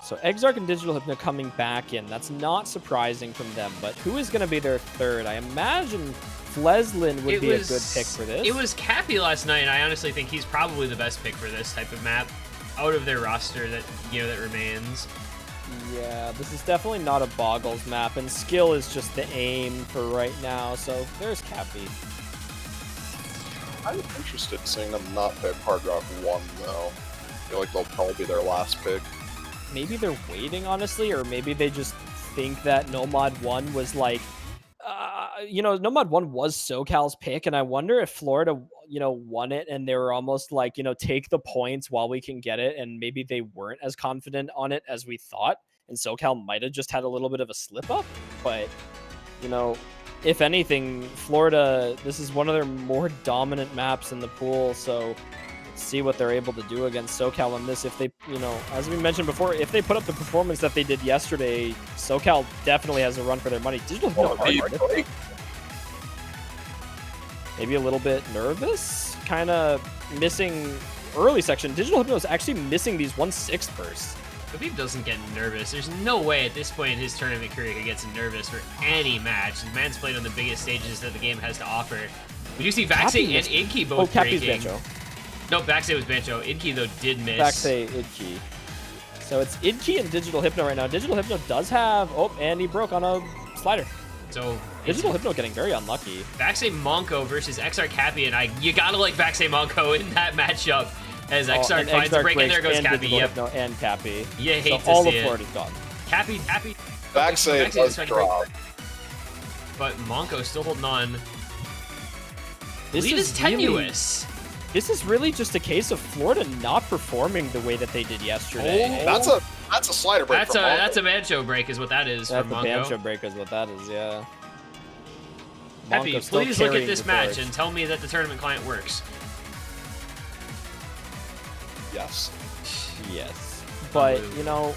So Exarch and Digital Hypno coming back in. That's not surprising from them, but who is going to be their third? I imagine Fleslin would be a good pick for this. It was Cappy last night, and I honestly think he's probably the best pick for this type of map out of their roster that, you know, that remains. Yeah, this is definitely not a Boggles map, and skill is just the aim for right now, so there's Cappy. I'm interested in seeing them not pick Hard Rock 1, though. I feel like they'll probably be their last pick. Maybe they're waiting, honestly, or maybe they just think that Nomad 1 was like, you know, Nomad 1 was SoCal's pick, and I wonder if Florida, you know, won it and they were almost like, you know, take the points while we can get it, and maybe they weren't as confident on it as we thought, and SoCal might have just had a little bit of a slip up. But, you know, if anything, Florida, this is one of their more dominant maps in the pool, so let's see what they're able to do against SoCal on this. If they, you know, as we mentioned before, if they put up the performance that they did yesterday, SoCal definitely has a run for their money. Digital maybe a little bit nervous, kind of missing early section. Digital Hypno is actually missing these 1/6 bursts. Khabib doesn't get nervous. There's no way at this point in his tournament career he gets nervous for any match. The man's played on the biggest stages that the game has to offer. We do see Vaxay and Idki both breaking. No, Vaxay was Bancho. Idki, though, did miss. Vaxay, Idki. So it's Idki and Digital Hypno right now. Digital Hypno does have... Oh, and he broke on a slider. So Digital Hypno getting very unlucky. Vaxay Monko versus XR Cappy, and you gotta like Vaxay Monko in that matchup as XR finds a break, and there goes Cappy. Yep. Hypno and Cappy. You hate so to all see of Florida's gone. Cappy. Vaxay does drop. but Monko still holding on. This Lead is tenuous. This is really just a case of Florida not performing the way that they did yesterday. Oh, that's a slider break. That's a Bancho break, is what that is. That's from a Monko. Bancho break is what that is. Yeah. Peppy, Monko still please look at carrying this the match torch. and tell me that the tournament client works. Yes. Yes. But, you know,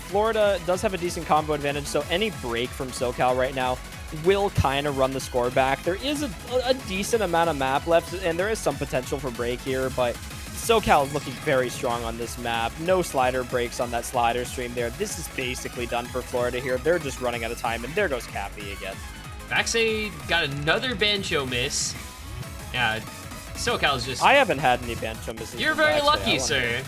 Florida does have a decent combo advantage, so any break from SoCal right now will kind of run the score back. There is a decent amount of map left, and there is some potential for break here, but SoCal is looking very strong on this map. No slider breaks on that slider stream there. This is basically done for Florida here. They're just running out of time, and there goes Cappy again. Vaxe got another Bancho miss. Yeah, SoCal's just... I haven't had any Bancho misses. You're from very Vaxe. lucky, sir.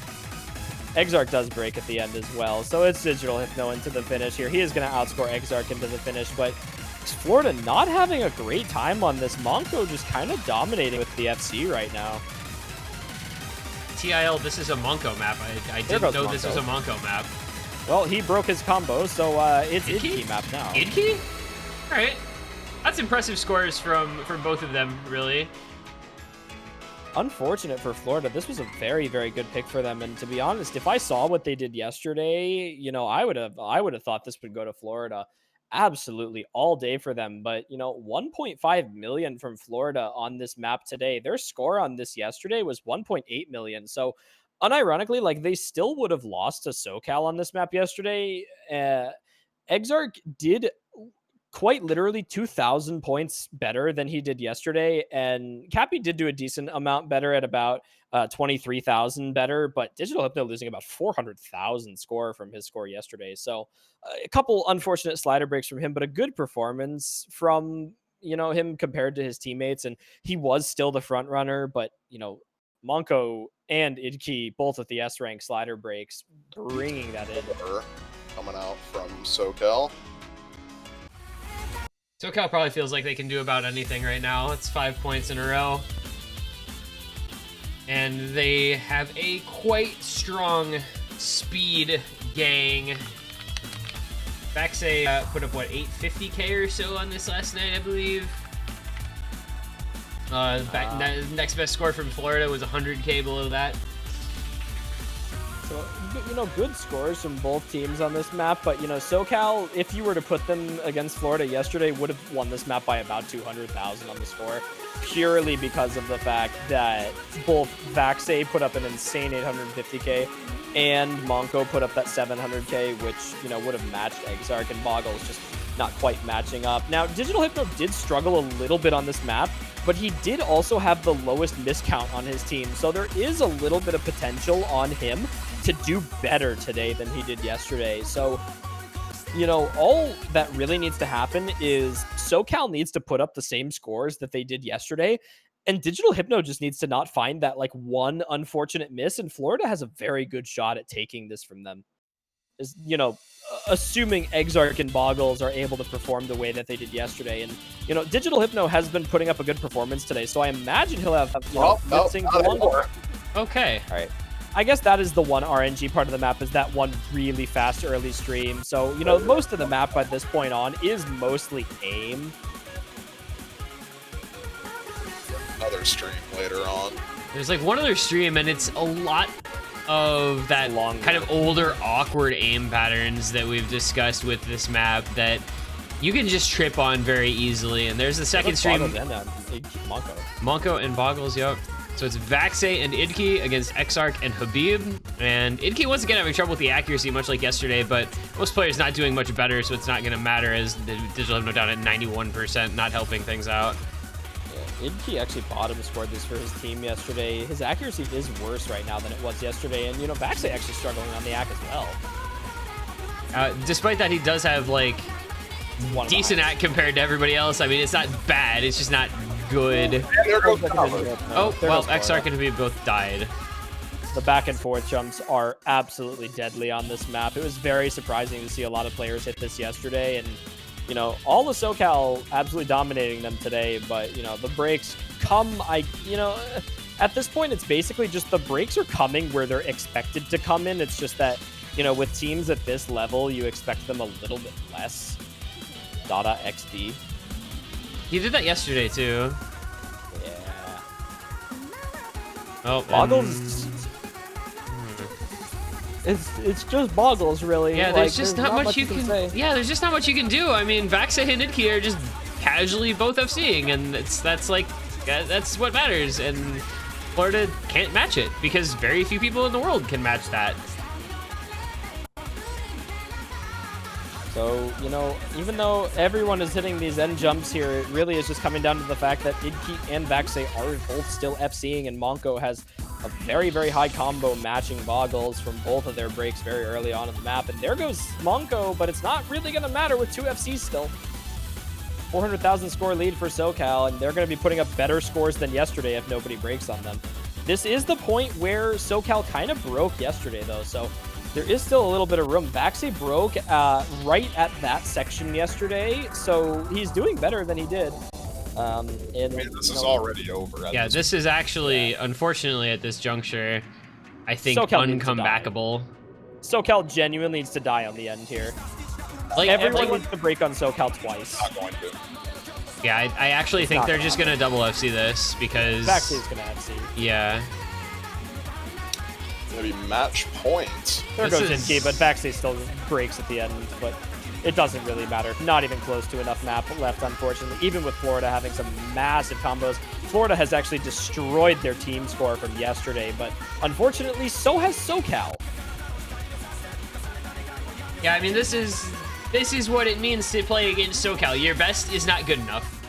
Exarch does break at the end as well, so it's Digital Hypno into the finish here. He is going to outscore Exarch into the finish, but Florida not having a great time on this. Monko just kind of dominating with the FC right now. TIL, this is a Monko map. I didn't know this was a Monko map. Well, he broke his combo, so it's Idki map now. Idki? All right. That's impressive scores from both of them, really. Unfortunate for Florida. This was a very, very good pick for them. And to be honest, if I saw what they did yesterday, you know, I would have thought this would go to Florida absolutely all day for them. But, you know, 1.5 million from Florida on this map today. Their score on this yesterday was 1.8 million. So unironically, like, they still would have lost to SoCal on this map yesterday. Exarch did quite literally 2,000 points better than he did yesterday, and Cappy did do a decent amount better at about 23,000 better, but Digital Hypno losing about 400,000 score from his score yesterday. So a couple unfortunate slider breaks from him, but a good performance from, you know, him compared to his teammates, and he was still the front runner, but, you know, Monko and Idki both at the S rank slider breaks, bringing that in. Coming out from SoCal. SoCal probably feels like they can do about anything right now. It's 5 points in a row. And they have a quite strong speed gang. Vaxe put up, what, 850k or so on this last night, I believe. Next best score from Florida was 100k below that. So, you know, good scores from both teams on this map, but, you know, SoCal, if you were to put them against Florida yesterday, would have won this map by about 200,000 on the score, purely because of the fact that both Vaxe put up an insane 850k and Monko put up that 700k, which, you know, would have matched Exarch, and Boggles just not quite matching up. Now, Digital Hypno did struggle a little bit on this map, but he did also have the lowest miscount on his team, so there is a little bit of potential on him to do better today than he did yesterday. So, you know, all that really needs to happen is SoCal needs to put up the same scores that they did yesterday, and Digital Hypno just needs to not find that, like, one unfortunate miss, and Florida has a very good shot at taking this from them. Is, you know, assuming Exarch and Boggles are able to perform the way that they did yesterday. And, you know, Digital Hypno has been putting up a good performance today, so I imagine he'll have, you know, mixing the longer. Okay. All right. I guess that is the one RNG part of the map, is that one really fast early stream. So, you know, most of the map by this point on is mostly aim. Another stream later on. There's like one other stream, and it's a lot of that kind of older, awkward aim patterns that we've discussed with this map that you can just trip on very easily. And there's the second stream. Monko and Boggles, yep. So it's Vaxe and Idki against Exarch and Habib. And Idki once again having trouble with the accuracy, much like yesterday, but most players not doing much better, so it's not going to matter, as the Digital Hypno down at 91%, not helping things out. Idki actually bottom scored this for his team yesterday. His accuracy is worse right now than it was yesterday, and, you know, Vaxe actually struggling on the ACK as well. Despite that, he does have, like, decent ACK compared to everybody else. I mean, it's not bad, it's just not good. Oh, well, Exarch and Habib both died. The back and forth jumps are absolutely deadly on this map. It was very surprising to see a lot of players hit this yesterday, and, you know, all the SoCal absolutely dominating them today, but, you know, the breaks come, you know, at this point, it's basically just the breaks are coming where they're expected to come in. It's just that, you know, with teams at this level, you expect them a little bit less. Dada XD. He did that yesterday too. Yeah. Oh, Boggles. It's just Boggles, really. Yeah, there's just not much you can say. Yeah, there's just not much you can do. I mean, Vaxa and Nidki are just casually both FCing, and that's what matters. And Florida can't match it because very few people in the world can match that. So, you know, even though everyone is hitting these end jumps here, it really is just coming down to the fact that Idki and Vaxe are both still FCing, and Monko has a very, very high combo matching Boggles from both of their breaks very early on in the map. And there goes Monko, but it's not really going to matter with 2 FCs still. 400,000 score lead for SoCal, and they're going to be putting up better scores than yesterday if nobody breaks on them. This is the point where SoCal kind of broke yesterday, though, so there is still a little bit of room. Vaxe broke right at that section yesterday, so he's doing better than he did. I mean, this is already over. Yeah, this is actually, unfortunately, at this juncture, I think uncomebackable. SoCal genuinely needs to die on the end here. Like everyone needs to break on SoCal twice. Not going to. Yeah, I actually think they're just gonna double FC this because Vaxe is gonna FC. Yeah. Maybe match point. There goes Inky, but Vaxe still breaks at the end, but it doesn't really matter. Not even close to enough map left, unfortunately. Even with Florida having some massive combos, Florida has actually destroyed their team score from yesterday, but unfortunately, so has SoCal. Yeah, I mean, this is what it means to play against SoCal. Your best is not good enough.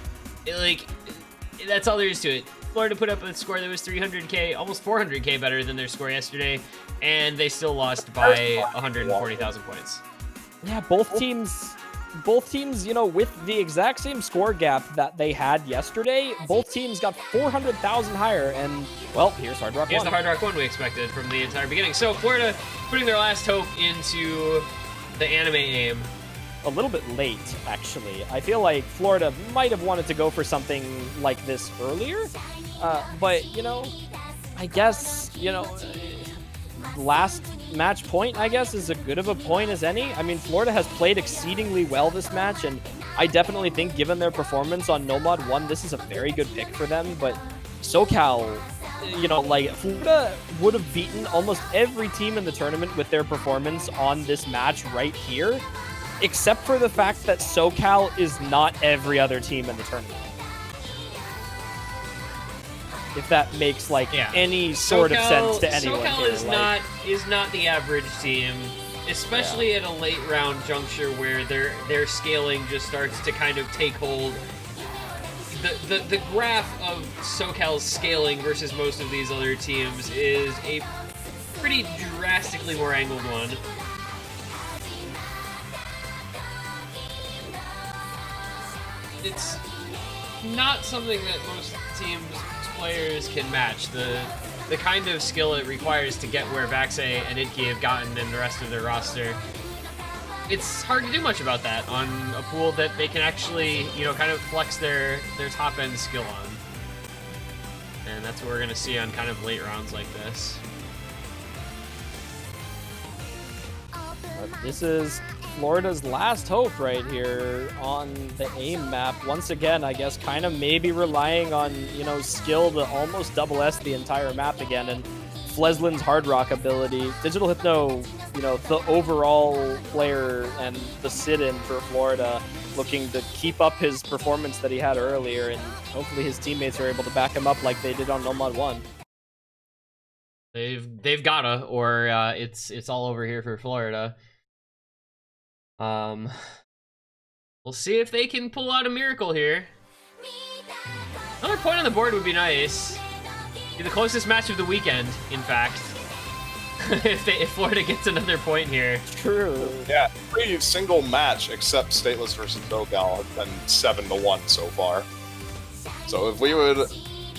That's all there is to it. Florida put up a score that was 300k, almost 400k better than their score yesterday, and they still lost by 140,000 points. Yeah, both teams, you know, with the exact same score gap that they had yesterday, both teams got 400,000 higher, and, well, here's Hard Rock 1. Here's the Hard Rock 1 we expected from the entire beginning. So Florida putting their last hope into the anime aim. A little bit late, actually. I feel like Florida might have wanted to go for something like this earlier, but, you know, I guess, you know, last match point, I guess, is as good of a point as any. I mean, Florida has played exceedingly well this match, and I definitely think, given their performance on Nomad 1, this is a very good pick for them, but SoCal, you know, like, Florida would have beaten almost every team in the tournament with their performance on this match right here, except for the fact that SoCal is not every other team in the tournament. If that makes any sort of sense to anyone. SoCal is not the average team, especially at a late round juncture where their scaling just starts to kind of take hold. The graph of SoCal's scaling versus most of these other teams is a pretty drastically more angled one. It's not something that most teams' players can match. The kind of skill it requires to get where Vaxe and Idki have gotten and the rest of their roster. It's hard to do much about that on a pool that they can actually, you know, kind of flex their top end skill on. And that's what we're gonna see on kind of late rounds like this. This is Florida's last hope right here on the AIM map. Once again, I guess kind of maybe relying on, you know, skill to almost double S the entire map again, and Fleslin's Hard Rock ability. Digital Hypno, you know, the overall player and the sit-in for Florida, looking to keep up his performance that he had earlier, and hopefully his teammates are able to back him up like they did on Nomad 1. They've gotta, or it's all over here for Florida. We'll see if they can pull out a miracle here. Another point on the board would be nice. Be the closest match of the weekend, in fact. if Florida gets another point here. True. Yeah, every single match except Stateless versus SoCal has been 7-1 so far. So if we would,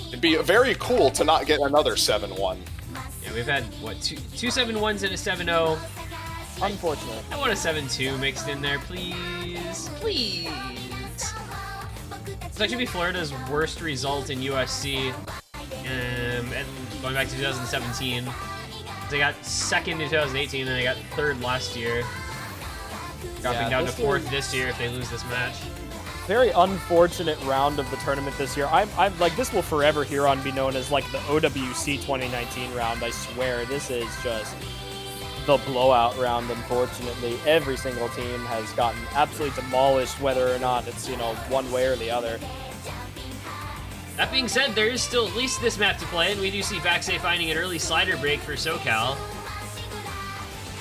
it'd be very cool to not get another 7-1. Yeah, we've had what two 7-1s and a 7-0. Unfortunate. I want a 7-2 mixed in there, please. Please. This actually be Florida's worst result in USC, and going back to 2017. They got second in 2018, and they got third last year. Dropping down to fourth this year if they lose this match. very unfortunate round of the tournament this year. I'm like, this will forever here on be known as like the OWC 2019 round. I swear, this is just the blowout round. Unfortunately, every single team has gotten absolutely demolished, whether or not it's, you know, one way or the other. That being said, there is still at least this map to play, and we do see Vaxay finding an early slider break for SoCal.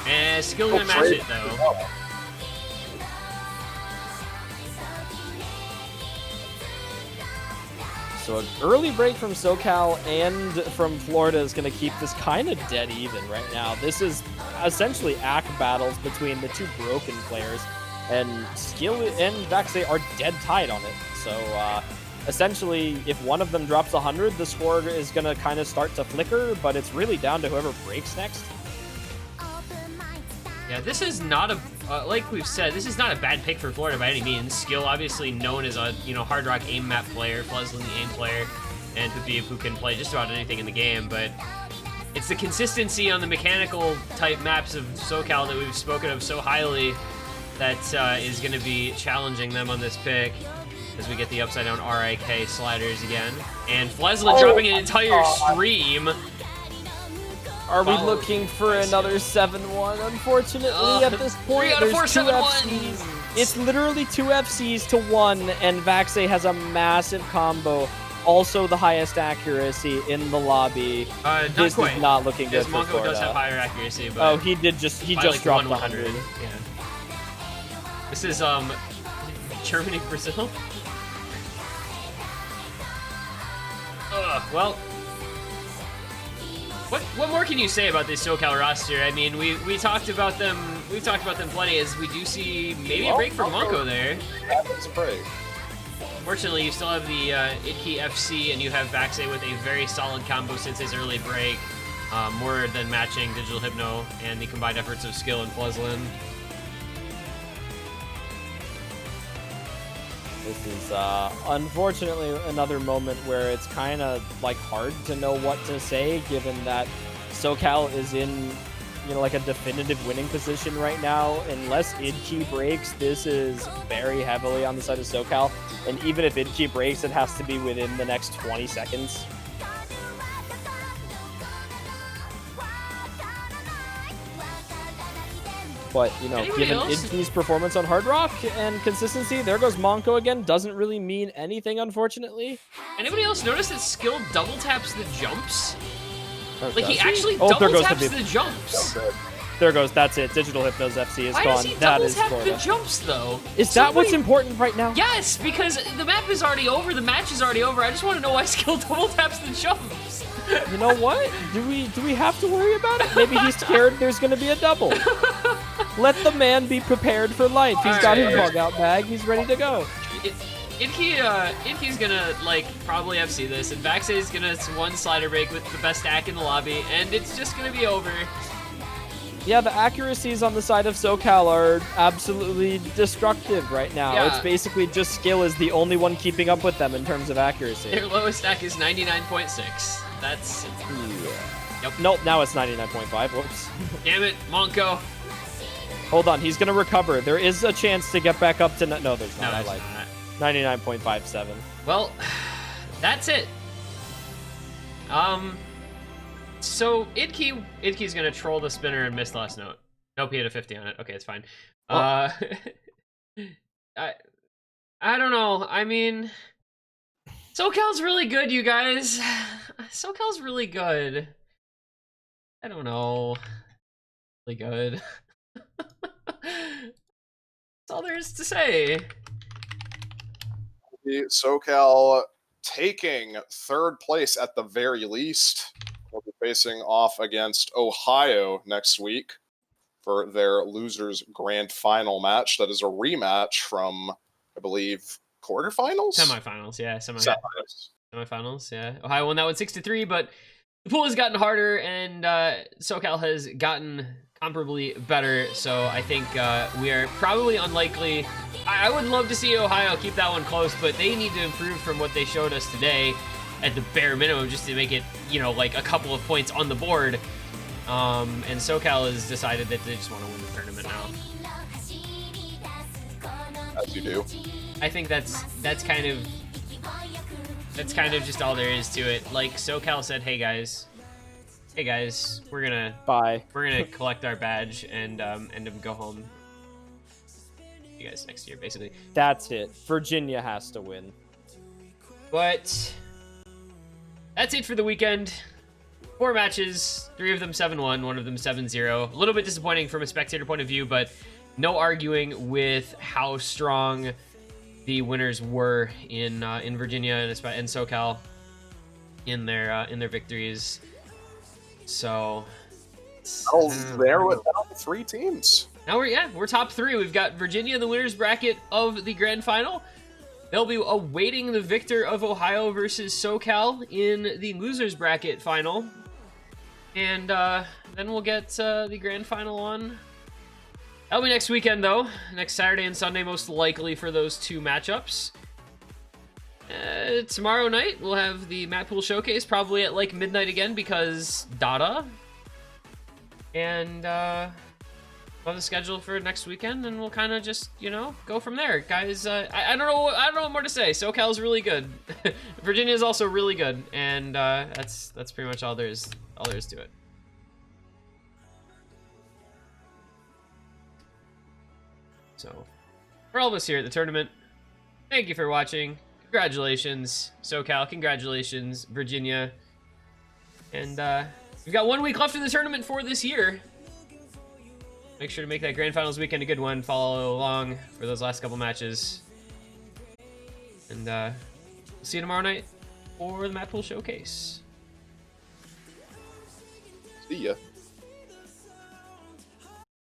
And Skill gonna match it though. So an early break from SoCal and from Florida is going to keep this kind of dead even right now. This is essentially ACK battles between the two broken players, and Skill and Vaxay are dead tied on it. So essentially, if one of them drops 100, the score is going to kind of start to flicker, but it's really down to whoever breaks next. Yeah, this is not a, like we've said, this is not a bad pick for Florida by any means. Skill, obviously known as a, you know, Hard Rock aim map player, Fleslin the aim player, and Habib, who can play just about anything in the game, but it's the consistency on the mechanical type maps of SoCal that we've spoken of so highly that is going to be challenging them on this pick as we get the upside down RIK sliders again. And Fleslin dropping an entire stream. Are we looking for another 7-1? Unfortunately, at this point, 3 out of 4 there's two 7-1s. FCs. It's literally 2 FCs to 1, and Vaxay has a massive combo. Also the highest accuracy in the lobby. Not this quite. is not looking good for Monko Florida. does have higher accuracy, but oh, he just like dropped 100. 100. Yeah. This is Germany, Brazil. Well, what more can you say about this SoCal roster? I mean, we talked about them. We've talked about them plenty. As we do see maybe a break for Monko there. Happens a break. Fortunately, you still have the Idkey FC, and you have Vaxay with a very solid combo since his early break, more than matching Digital Hypno and the combined efforts of Skill and Fleslin. This is unfortunately another moment where it's kind of like hard to know what to say, given that SoCal is in, you know, like a definitive winning position right now. Unless Idkey breaks, this is very heavily on the side of SoCal, and even if Idkey breaks, it has to be within the next 20 seconds. But, you know, Anybody given else? Idkey's performance on Hard Rock and consistency, there goes Monko again. Doesn't really mean anything, unfortunately. Anybody else notice that Skill double taps the jumps? Oh, Like, he does actually Oh, there double goes taps Habib. the jumps. There goes, that's it. Digital Hypno's FC is Why gone. does he That double is tap Florida. the jumps, though? Is that what's important right now? Yes, because the map is already over, the match is already over. I just want to know why Skill double taps the jumps. You know what? Do we have to worry about it? Maybe he's scared there's going to be a double. Let the man be prepared for life. He's got his bug out bag. He's ready to go. Idkey's gonna, like, probably FC this, and Vaxay's gonna one slider break with the best stack in the lobby, and it's just gonna be over. Yeah, the accuracies on the side of SoCal are absolutely destructive right now. Yeah. It's basically just Skill is the only one keeping up with them in terms of accuracy. Their lowest stack is 99.6. That's... Yeah. Yep. Nope, now it's 99.5. Whoops. Damn it, Monko. Hold on, he's going to recover. There is a chance to get back up to... No, there's not. No, I there's like not. 99.57. Well, that's it. So Idkey's gonna troll the spinner and miss the last note. Nope, he had a 50 on it. Okay, it's fine. Oh. I don't know. I mean, SoCal's really good, you guys. SoCal's really good. I don't know. Really good. That's all there is to say. The SoCal taking third place at the very least. We'll be facing off against Ohio next week for their losers grand final match. That is a rematch from, I believe, quarterfinals? Semifinals, yeah. Semifinals. Semifinals, yeah. Ohio won that one 6-3, but the pool has gotten harder, and SoCal has gotten comparably better, so I think we are probably unlikely. I would love to see Ohio keep that one close, but they need to improve from what they showed us today at the bare minimum just to make it, you know, like a couple of points on the board. And SoCal has decided that they just want to win the tournament now. As you do. I think that's kind of just all there is to it. Like SoCal said, hey guys, we're gonna collect our badge and go home. You guys next year, basically. That's it. Virginia has to win. But that's it for the weekend. 4 matches, 3 of them 7-1, 1 of them 7-0. A little bit disappointing from a spectator point of view, but no arguing with how strong the winners were in Virginia and SoCal in their victories. So there with 3 teams. Now we're top 3. We've got Virginia in the winners bracket of the grand final. They'll be awaiting the victor of Ohio versus SoCal in the losers bracket final. And then we'll get the grand final on. That'll be next weekend, though. Next Saturday and Sunday, most likely, for those 2 matchups. Tomorrow night, we'll have the Map Pool Showcase, probably at like midnight again, because data. And we'll have the schedule for next weekend, and we'll kind of just, go from there. Guys, I don't know what more to say. SoCal's really good. Virginia's also really good, and that's pretty much all there is to it. So, for all of us here at the tournament, thank you for watching. Congratulations, SoCal. Congratulations, Virginia. And we've got 1 week left in the tournament for this year. Make sure to make that grand finals weekend a good one. Follow along for those last couple matches. And we'll see you tomorrow night for the Map Pool Showcase. See ya.